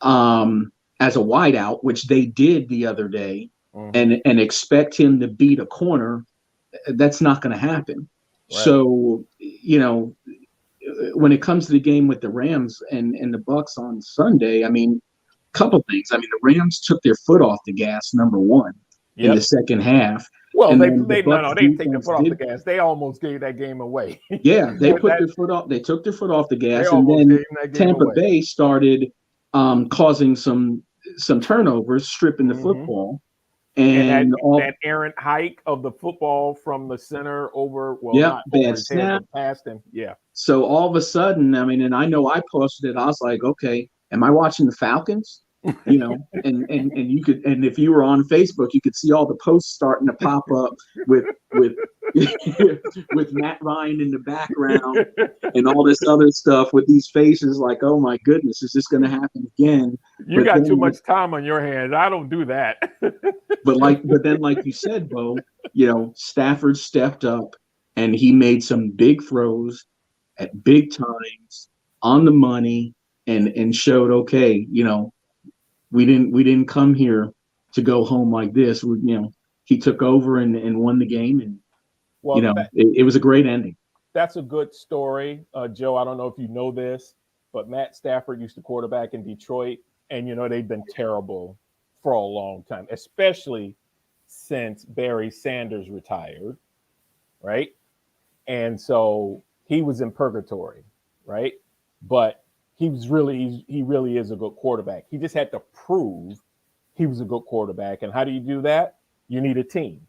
as a wideout, which they did the other day, and expect him to beat a corner, that's not going to happen. Right. So when it comes to the game with the Rams and the Bucks on Sunday, I mean, a couple things. I mean, the Rams took their foot off the gas, number one, in the second half. Well, they take their foot off the gas. They almost gave that game away. Yeah, they took their foot off the gas, and then Tampa Bay started causing some turnovers, stripping the football. And that errant hike of the football from the center over, not bad snap past him. Yeah. So all of a sudden, I mean, and I know I posted it. I was like, okay, am I watching the Falcons? And you could, and if you were on Facebook, you could see all the posts starting to pop up with with Matt Ryan in the background and all this other stuff with these faces like, oh my goodness, is this going to happen again? You got too much time on your hands. I don't do that. but then like you said, Bo, Stafford stepped up and he made some big throws at big times on the money and showed, okay, we didn't come here to go home like this. He took over and won the game, and it was a great ending. That's a good story, Joe. I don't know if you know this, but Matt Stafford used to quarterback in Detroit, and they've been terrible for a long time, especially since Barry Sanders retired, right? And so he was in purgatory, right? But he really is a good quarterback. He just had to prove he was a good quarterback. And how do you do that? You need a team,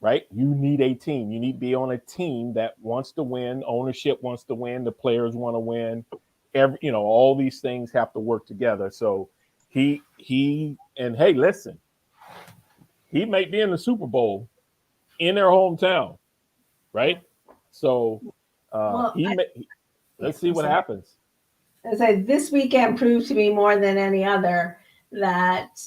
right? You need a team. You need to be on a team that wants to win. Ownership wants to win. The players want to win. All these things have to work together. So he hey, listen, he might be in the Super Bowl in their hometown, right? So let's see what happens. As I said, this weekend proved to be more than any other that,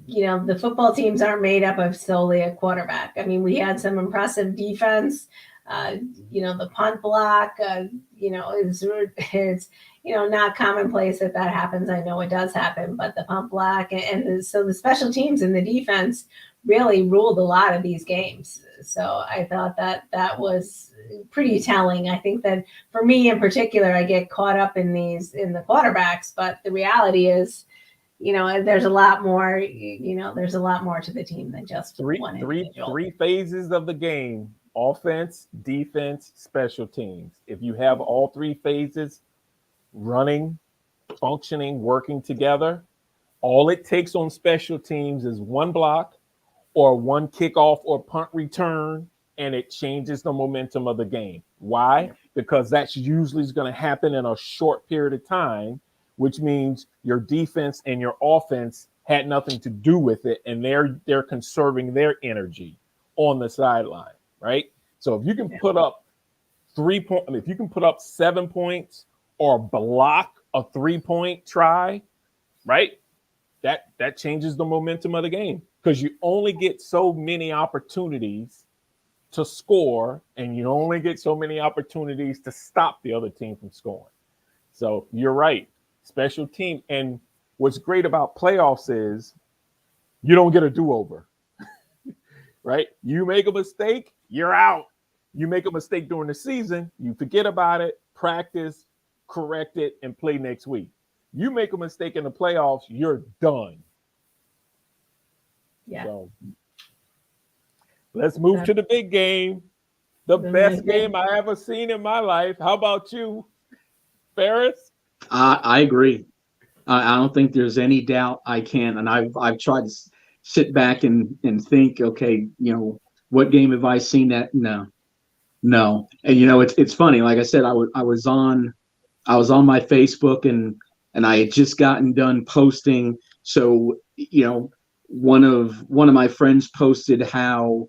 the football teams aren't made up of solely a quarterback. I mean, we had some impressive defense. The punt block, is not commonplace that happens. I know it does happen, but the punt block so the special teams and the defense really ruled a lot of these games. So I thought that was pretty telling. I think that for me in particular, I get caught up in the quarterbacks, but the reality is, there's a lot more, there's a lot more to the team than just one individual. Three phases of the game: offense, defense, special teams. If you have all three phases running, functioning, working together, all it takes on special teams is one block or one kickoff or punt return, and it changes the momentum of the game. Why? Because that's usually going to happen in a short period of time, which means your defense and your offense had nothing to do with it, and they're conserving their energy on the sideline, right? So if you can put up 3 points, if you can put up 7 points or block a 3-point try, right? That changes the momentum of the game, because you only get so many opportunities to score, and you only get so many opportunities to stop the other team from scoring. So you're right. special team. And what's great about playoffs is you don't get a do-over, right? You make a mistake, you're out. You make a mistake during the season, you forget about it, practice, correct it, and play next week. You make a mistake in the playoffs, you're done. Yeah. So let's move to the big game. The best game I ever seen in my life. How about you, Ferris? I agree. I don't think there's any doubt I can. And I've tried to sit back and think, okay, what game have I seen that? No. And it's funny. Like I said, I was on my Facebook and I had just gotten done posting. So, one of my friends posted how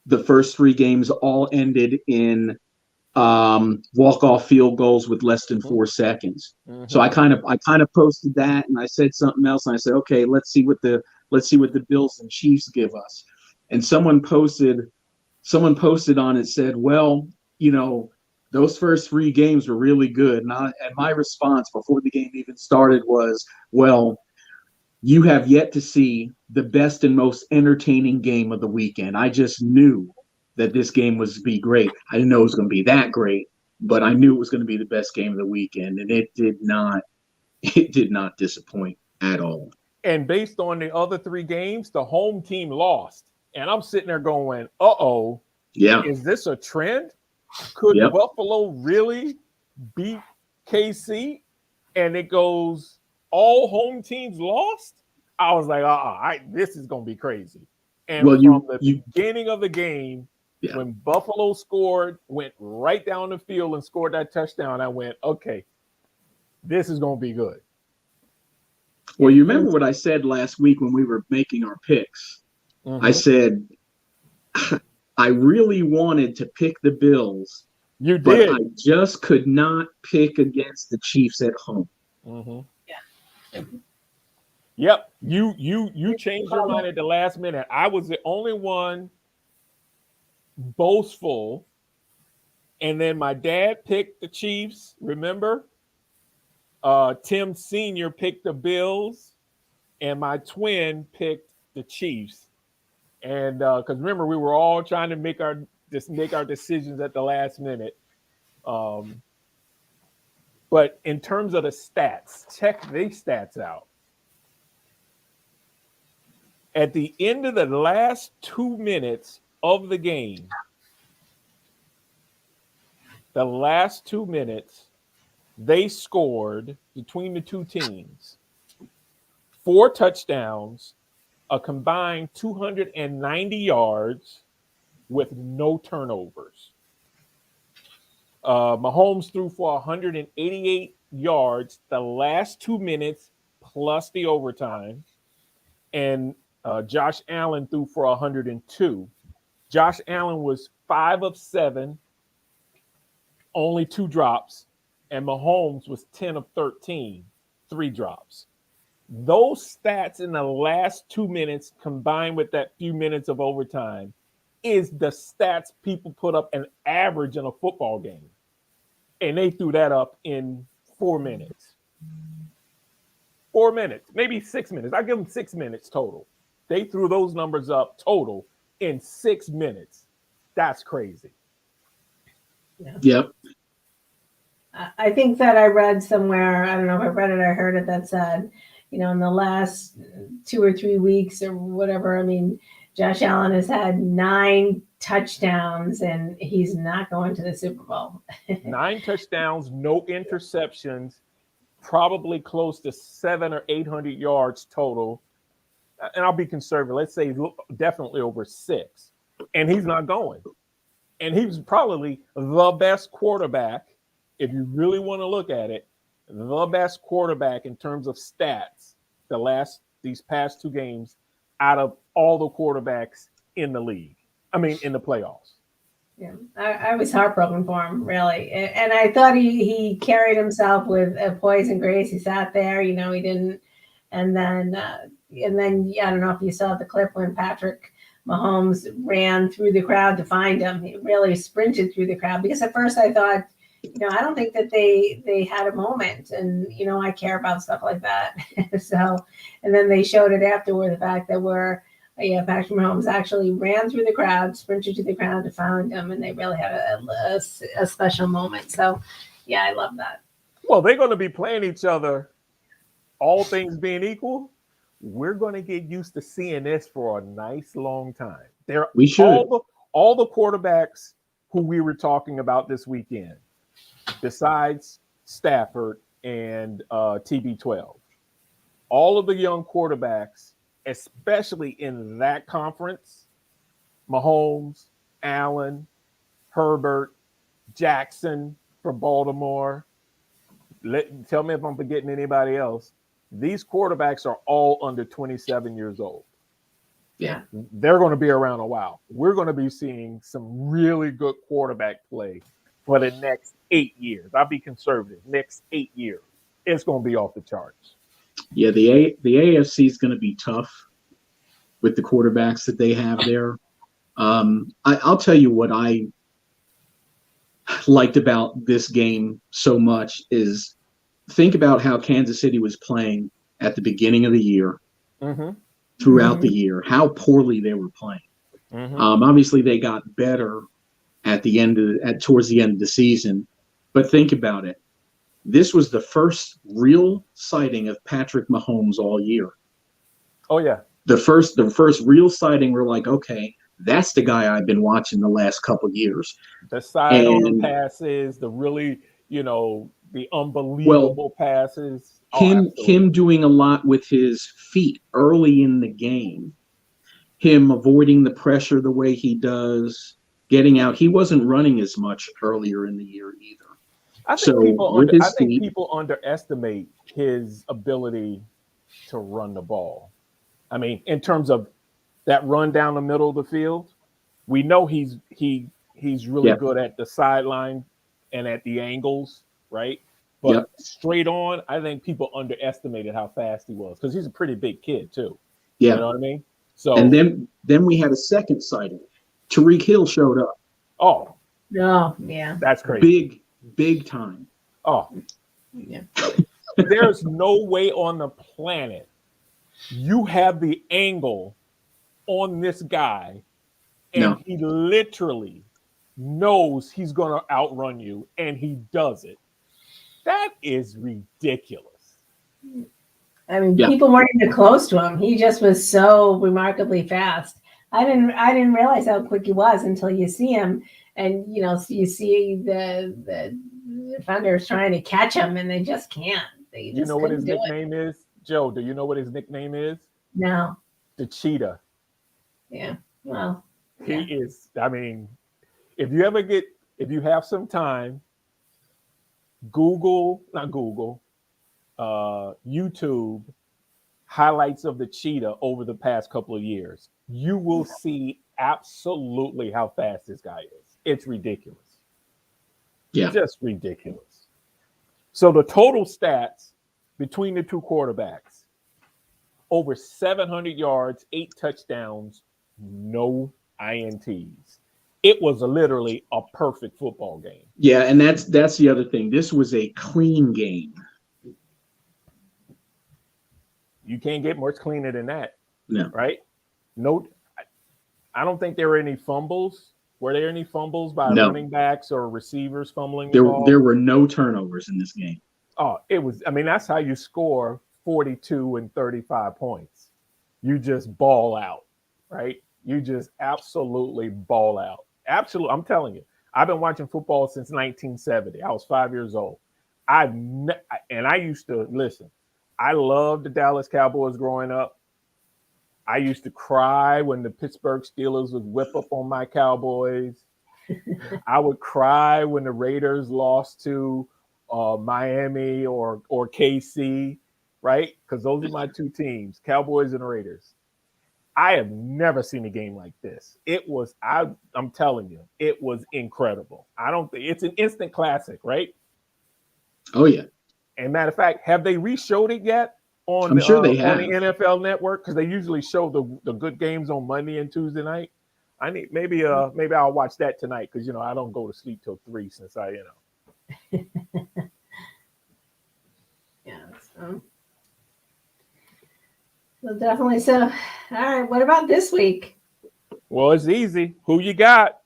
the first three games all ended in walk-off field goals with less than 4 seconds. Mm-hmm. So I kind of posted that, and I said something else, and I said, okay, let's see what the Bills and Chiefs give us. And someone posted on it, said, well, those first three games were really good. And my response before the game even started was, well, you have yet to see the best and most entertaining game of the weekend. I just knew that this game was be great. I didn't know it was going to be that great, but I knew it was going to be the best game of the weekend, and it did not disappoint at all. And based on the other three games, the home team lost. And I'm sitting there going, uh-oh. Yeah. Is this a trend? Could Buffalo really beat KC? And it goes, all home teams lost? I was like, this is going to be crazy. And from the beginning of the game, when Buffalo scored, went right down the field and scored that touchdown, I went, okay, this is going to be good. Well, you remember what I said last week when we were making our picks? Mm-hmm. I said, I really wanted to pick the Bills. You did. But I just could not pick against the Chiefs at home. Mm-hmm. Yep. You changed your mind at the last minute. I was the only one boastful. And then my dad picked the Chiefs, remember? Tim Sr. picked the Bills, and my twin picked the Chiefs. And because remember, we were all trying to make our decisions at the last minute. But in terms of the stats, check these stats out. At the end of the last 2 minutes of the game, they scored between the two teams 4 touchdowns, a combined 290 yards with no turnovers. Mahomes threw for 188 yards the last 2 minutes plus the overtime. And Josh Allen threw for 102. Josh Allen was 5 of 7, only 2 drops. And Mahomes was 10 of 13, 3 drops. Those stats in the last 2 minutes combined with that few minutes of overtime is the stats people put up an average in a football game. And they threw that up in 4 minutes. 4 minutes, maybe 6 minutes. I give them 6 minutes total. They threw those numbers up total in 6 minutes. That's crazy. Yeah. Yep. I think that I read somewhere, I don't know if I read it, I heard it, that said, in the last 2 or 3 weeks or whatever, I mean, Josh Allen has had 9 touchdowns and he's not going to the Super Bowl. 9 touchdowns, no interceptions, probably close to 700 or 800 yards total. And I'll be conservative. Let's say definitely over 6. And he's not going. And he was probably the best quarterback, if you really want to look at it, the best quarterback in terms of stats these past 2 games out of all the quarterbacks in the league. I mean, in the playoffs. Yeah, I was heartbroken for him, really. And I thought he carried himself with poise and grace. He sat there, he didn't. And then I don't know if you saw the clip when Patrick Mahomes ran through the crowd to find him. He really sprinted through the crowd because at first I thought I don't think that they had a moment, and I care about stuff like that. So, and then they showed it afterward, the fact that Patrick Mahomes actually ran through the crowd, sprinted to the crowd to find him, and they really had a special moment. So, yeah, I love that. Well, they're going to be playing each other, all things being equal. We're going to get used to seeing this for a nice long time. We should. All the quarterbacks who we were talking about this weekend, besides Stafford and TB12, all of the young quarterbacks, especially in that conference, Mahomes, Allen, Herbert, Jackson from Baltimore. Tell me if I'm forgetting anybody else. These quarterbacks are all under 27 years old. Yeah. They're going to be around a while. We're going to be seeing some really good quarterback play for the next 8 years. I'll be conservative. Next 8 years. It's going to be off the charts. Yeah, the AFC is going to be tough with the quarterbacks that they have there. I'll tell you what I liked about this game so much is think about how Kansas City was playing at the beginning of the year, throughout the year, how poorly they were playing. Obviously, they got better towards the end of the season, but think about it. This was the first real sighting of Patrick Mahomes all year. Oh yeah, the first real sighting. We're like, okay, that's the guy I've been watching the last couple of years. The side on the passes, the really, the unbelievable passes. Him doing a lot with his feet early in the game, him avoiding the pressure the way he does, getting out. He wasn't running as much earlier in the year either. I think people underestimate his ability to run the ball. I mean, in terms of that run down the middle of the field, we know he's really good at the sideline and at the angles, right? But straight on, I think people underestimated how fast he was because he's a pretty big kid too. Yeah, you know what I mean. So and then we had a second sighting. Tyreek Hill showed up. Oh yeah, that's crazy. Big time. Oh yeah. There's no way on the planet you have the angle on this guy, and he literally knows he's going to outrun you, and he does it. That is ridiculous. I mean, people weren't even close to him. He just was so remarkably fast. I didn't realize how quick he was until you see him, and you see the defenders trying to catch him, and they just can't. You know what his nickname is, Joe? Do you know what his nickname is? No. The Cheetah. Yeah. Well, he is. I mean, if you have some time, YouTube highlights of the Cheetah over the past couple of years. You will see absolutely how fast this guy is. It's ridiculous. Yeah. Just ridiculous. So the total stats between the two quarterbacks, over 700 yards, 8 touchdowns, no INTs. It was literally a perfect football game. Yeah, and that's the other thing. This was a clean game. You can't get much cleaner than that. No. Right? No, I don't think there were any fumbles. Were there any fumbles by running backs or receivers fumbling the ball? There were no turnovers in this game. Oh, that's how you score 42 and 35 points. You just ball out, right? You just absolutely ball out. Absolutely. I'm telling you, I've been watching football since 1970. I was 5 years old. I used to listen. I loved the Dallas Cowboys growing up. I used to cry when the Pittsburgh Steelers would whip up on my Cowboys. I would cry when the Raiders lost to Miami or KC, right? Because those are my two teams, Cowboys and Raiders. I have never seen a game like this. I'm telling you, it was incredible. It's an instant classic, right? Oh, yeah. And matter of fact, have they re-showed it yet on the NFL Network? Because they usually show the good games on Monday and Tuesday night. Maybe I'll watch that tonight because I don't go to sleep till 3 since I Yeah. So definitely. So, all right. What about this week? Well, it's easy. Who you got?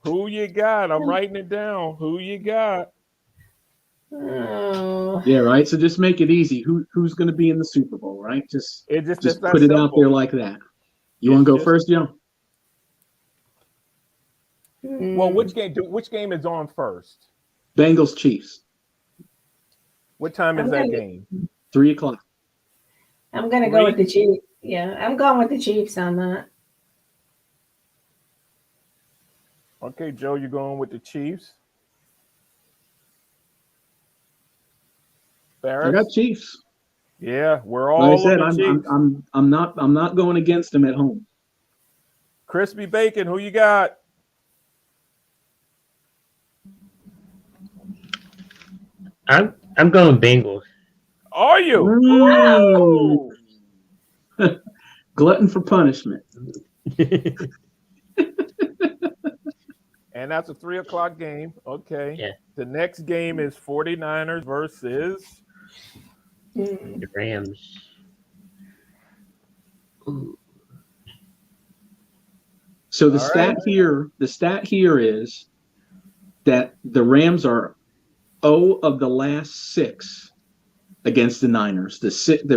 Who you got? I'm writing it down. Who you got? Oh, Yeah, right. So just make it easy. Who's going to be in the Super Bowl, right? Just It's just that put it out simple. there like that. You want to go first, Joe? Well, which game is on first? Bengals Chiefs, What time is that game? 3:00. I'm gonna go with the Chiefs. Yeah, I'm going with the Chiefs on that. Okay, Joe, you're going with the Chiefs. I Ferris? got Chiefs. Yeah, we're all Like I said, on the Chiefs. I'm not going against them at home. Crispy Bacon, who you got? I'm going Bengals. Are you? Ooh. Glutton for punishment. And that's a 3:00 game. Okay. Yeah. The next game is 49ers versus The Rams. Ooh. So the All stat here is that the Rams are 0 of the last 6 against the Niners. The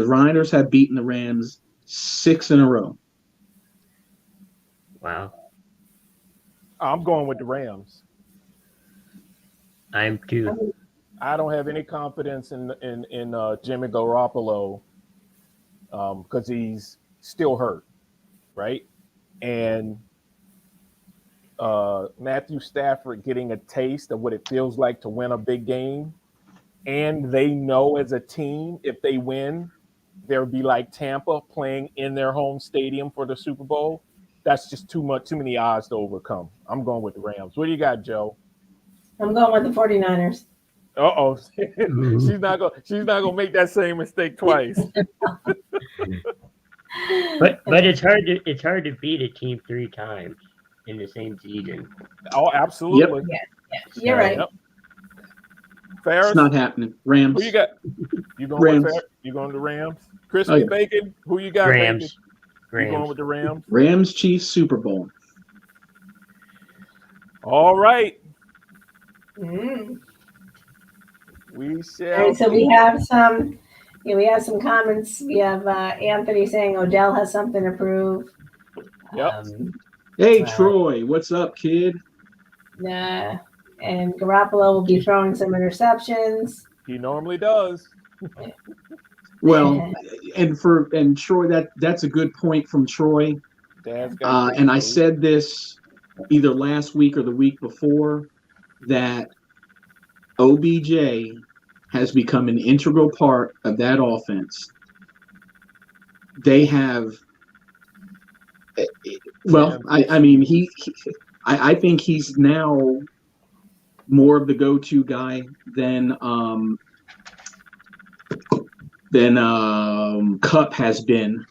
Niners have beaten the Rams 6 in a row. Wow. I'm going with the Rams. I'm too. I don't have any confidence in Jimmy Garoppolo because he's still hurt, right? And Matthew Stafford getting a taste of what it feels like to win a big game, and they know as a team if they win, they'll be like Tampa playing in their home stadium for the Super Bowl. That's just too many odds to overcome. I'm going with the Rams. What do you got, Joe? I'm going with the 49ers. Uh-oh. she's not gonna make that same mistake twice. But it's hard to beat a team 3 times in the same season. Oh, absolutely. You're right. Yep. Ferris, It's not happening. Rams. who you got? You going Rams. with Ferris? You going to Rams? Crispy Bacon, who you got? Rams. Bacon? You going with the Rams? Rams Chiefs Super Bowl. All right. Mm. We All shall. right, so we have some comments. We have Anthony saying Odell has something to prove. Yep. Hey, Troy, what's up, kid? And Garoppolo will be throwing some interceptions. He normally does. Well, and Troy, that's a good point from Troy. Dad's got And I said this either last week or the week before that OBJ has become an integral part of that offense. They have, well, I mean, I think he's now more of the go-to guy than Kupp has been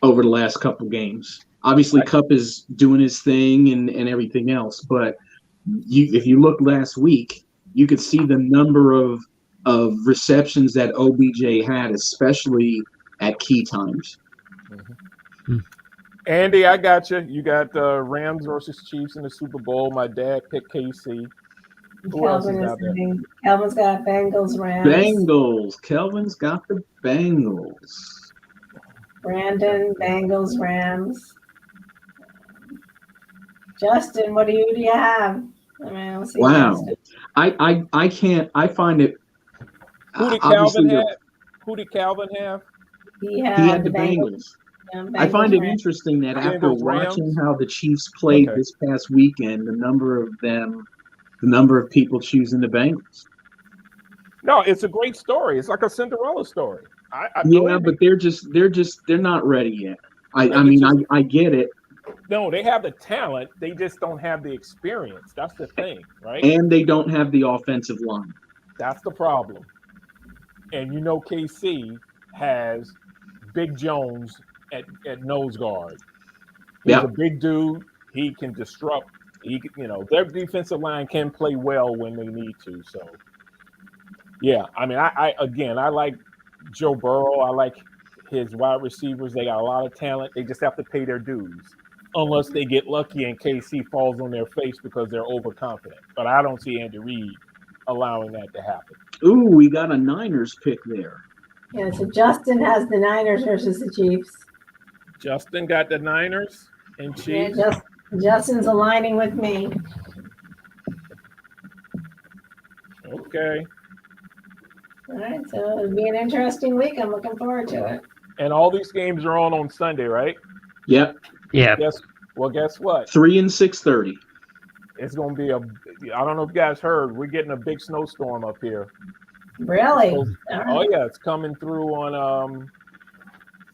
over the last couple games. Obviously, Kupp is doing his thing and everything else, but if you look last week, you could see the number of receptions that OBJ had, especially at key times. Mm-hmm. Andy, I got you. You got Rams versus Chiefs in the Super Bowl. My dad picked KC. Who else is out there? Kelvin's got Bengals, Rams. Bengals. Kelvin's got the Bengals. Brandon, Bengals, Rams. Justin, what do you have? I mean, let's see. Wow. I can't. I find it. Who did Calvin have? Who did Calvin have? He had the Bengals. I find it interesting that after watching how the Chiefs played this past weekend, the number of people choosing the Bengals. No, it's a great story. It's like a Cinderella story. But they're not ready yet. I get it. No, they have the talent. They just don't have the experience. That's the thing, right? And they don't have the offensive line. That's the problem. And KC has Big Jones at nose guard. He's a big dude. He can disrupt their defensive line can play well when they need to. So, yeah, I mean, I like Joe Burrow. I like his wide receivers. They got a lot of talent. They just have to pay their dues, unless they get lucky and KC falls on their face because they're overconfident. But I don't see Andy Reid allowing that to happen. Ooh, we got a Niners pick there. Yeah, so Justin has the Niners versus the Chiefs. Justin got the Niners and Yeah, Chiefs. Justin's aligning with me. Okay. All right, so it'll be an interesting week. I'm looking forward to it. And all these games are on Sunday, right? Yep, Yeah. Guess what? 3 and 6:30. It's going to be I don't know if you guys heard, we're getting a big snowstorm up here. Really? Oh, All right. yeah, it's coming through on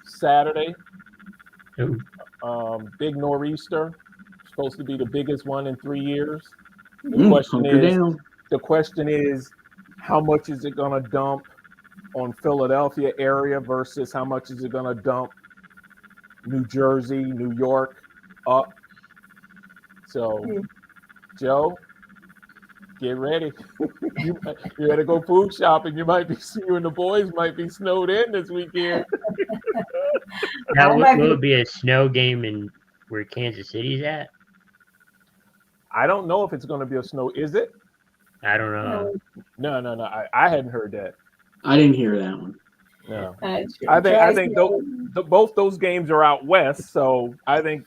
Saturday. Ooh. Big nor'easter. Supposed to be the biggest one in 3 years. Hunker The question is, how much is it going to dump on Philadelphia area versus how much is it going to dump New Jersey, New York up? So, Joe, get ready. You better go food shopping. You and the boys might be snowed in this weekend. Now, I might will be- it be a snow game in where Kansas City's at? I don't know if it's going to be a snow. Is it? I don't know. No. I hadn't heard that. I didn't hear that one. No. I I think both those games are out west, so I think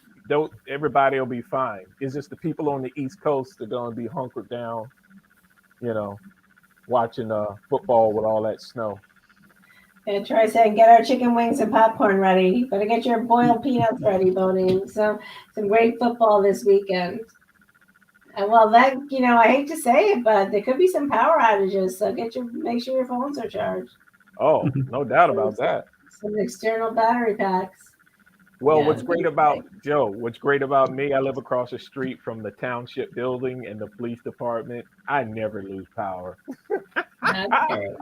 everybody will be fine. It's just the people on the East Coast that are going to be hunkered down, watching football with all that snow. And Troy said, get our chicken wings and popcorn ready. Better get your boiled peanuts ready, Bodine. So some great football this weekend. And well, that, I hate to say it, but there could be some power outages. So make sure your phones are charged. Oh, no doubt about that. Some external battery packs. Well, Yeah. what's great about me, I live across the street from the township building and the police department. I never lose power. Okay.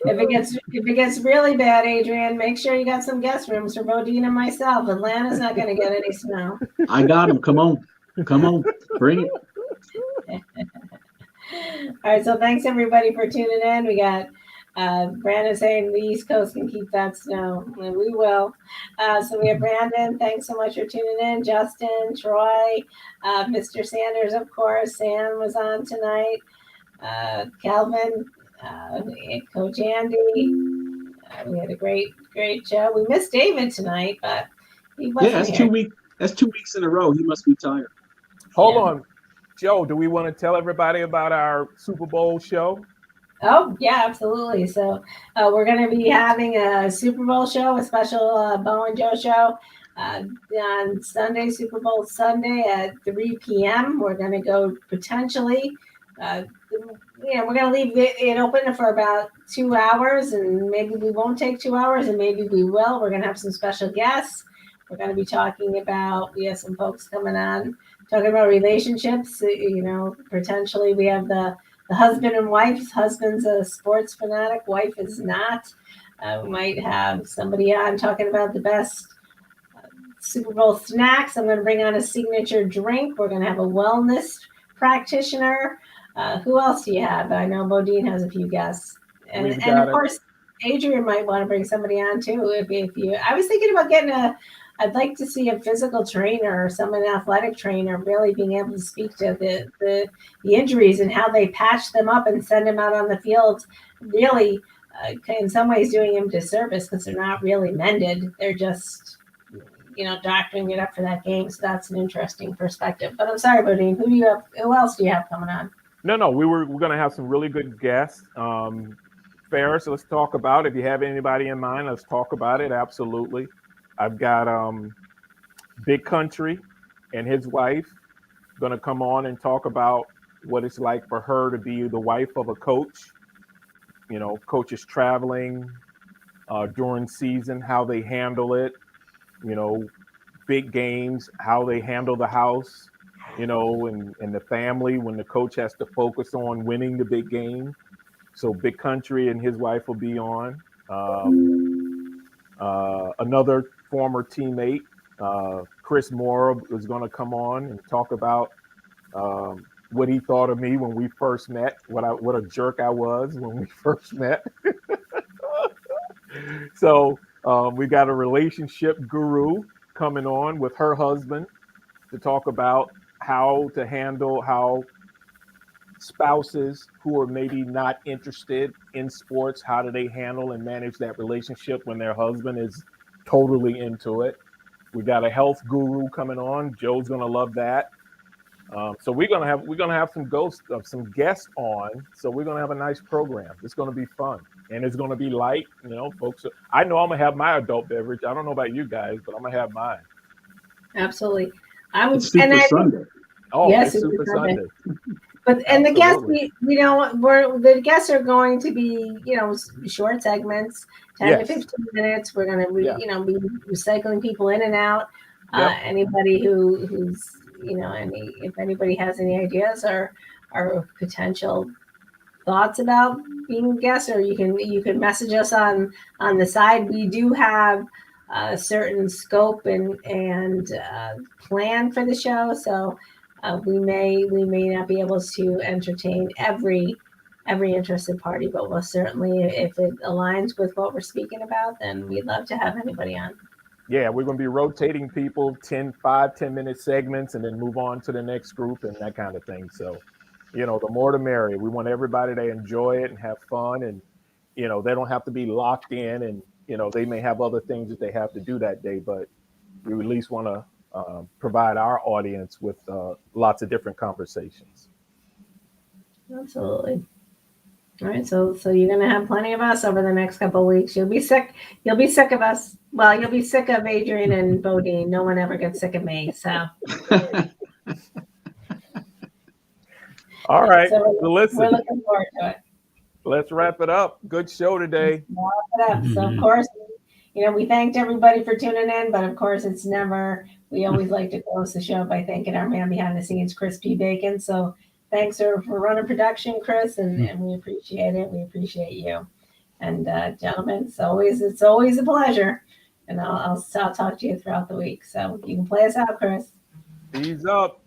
If it gets really bad, Adrian, make sure you got some guest rooms for Bodine and myself. Atlanta's not going to get any snow. I got him. Come on. Bring it. All right, so thanks everybody for tuning in. We got Brandon saying the East Coast can keep that snow, and we will. So we have Brandon. Thanks so much for tuning in. Justin, Troy, Mr. Sanders, of course. Sam was on tonight. Calvin, Coach Andy. We had a great show. We missed David tonight, but he wasn't Yeah, that's here. That's 2 weeks in a row. He must be tired. Hold Yeah. on. Joe, do we want to tell everybody about our Super Bowl show? Oh, yeah, absolutely. So we're going to be having a Super Bowl show, a special Bo and Joe show on Sunday, Super Bowl Sunday at 3 p.m. We're going to go potentially, we're going to leave it open for about 2 hours, and maybe we won't take 2 hours, and maybe we will. We're going to have some special guests. We're going to be talking about, we have some folks coming on, talking about relationships. Potentially we have the husband and wife. Husband's a sports fanatic, wife is not. We might have somebody on talking about the best Super Bowl snacks. I'm going to bring on a signature drink. We're going to have a wellness practitioner. Who else do you have? I know Bodine has a few guests. And of course, Adrian might want to bring somebody on too. If you, I was thinking about I'd like to see a physical trainer or an athletic trainer really being able to speak to the injuries and how they patch them up and send them out on the field. Really, in some ways, doing them disservice because they're not really mended. They're just, doctoring it up for that game. So that's an interesting perspective. But I'm sorry, Bodine, who else do you have coming on? No, we're going to have some really good guests. Ferris, let's talk about it. If you have anybody in mind, let's talk about it. Absolutely. I've got Big Country and his wife going to come on and talk about what it's like for her to be the wife of a coach. Coaches traveling during season, how they handle it, big games, how they handle the house, and the family when the coach has to focus on winning the big game. So Big Country and his wife will be on. Another former teammate, Chris Moore was going to come on and talk about what he thought of me when we first met, what a jerk I was when we first met. So we got a relationship guru coming on with her husband to talk about how to handle how spouses who are maybe not interested in sports, how do they handle and manage that relationship when their husband is totally into it. We got a health guru coming on. Joe's gonna love that. So we're gonna have some guests on. So we're gonna have a nice program. It's gonna be fun and it's gonna be light. You know, folks. I know I'm gonna have my adult beverage. I don't know about you guys, but I'm gonna have mine. Absolutely. I would. It's Super Sunday. Oh, Yes, it's Super Super Sunday. Sunday. But and the guests, Absolutely. the guests are going to be, short segments, 10 to Yes. 15 minutes. We're going to, Yeah. be recycling people in and out. Yep. Anybody who's, if anybody has any ideas or potential thoughts about being a guest, or you can message us on the side. We do have a certain scope and plan for the show, so we may not be able to entertain every interested party, but we'll certainly, if it aligns with what we're speaking about, then we'd love to have anybody on. Yeah, we're going to be rotating people 10-minute segments and then move on to the next group and that kind of thing. So, the more the merrier. We want everybody to enjoy it and have fun, and they don't have to be locked in, and they may have other things that they have to do that day, but we at least want to provide our audience with lots of different conversations. Absolutely. All right, so you're gonna have plenty of us over the next couple of weeks. You'll be sick of us. Well, you'll be sick of Adrian and Bodine. No one ever gets sick of me. So All right. So So listen, we're looking forward to it. let's wrap it up. Good show today. So of course, we thanked everybody for tuning in, but of course we always like to close the show by thanking our man behind the scenes, Chris P. Bacon. So thanks for running production, Chris, and we appreciate it. We appreciate you. And gentlemen, it's always a pleasure. And I'll talk to you throughout the week. So you can play us out, Chris. Ease up.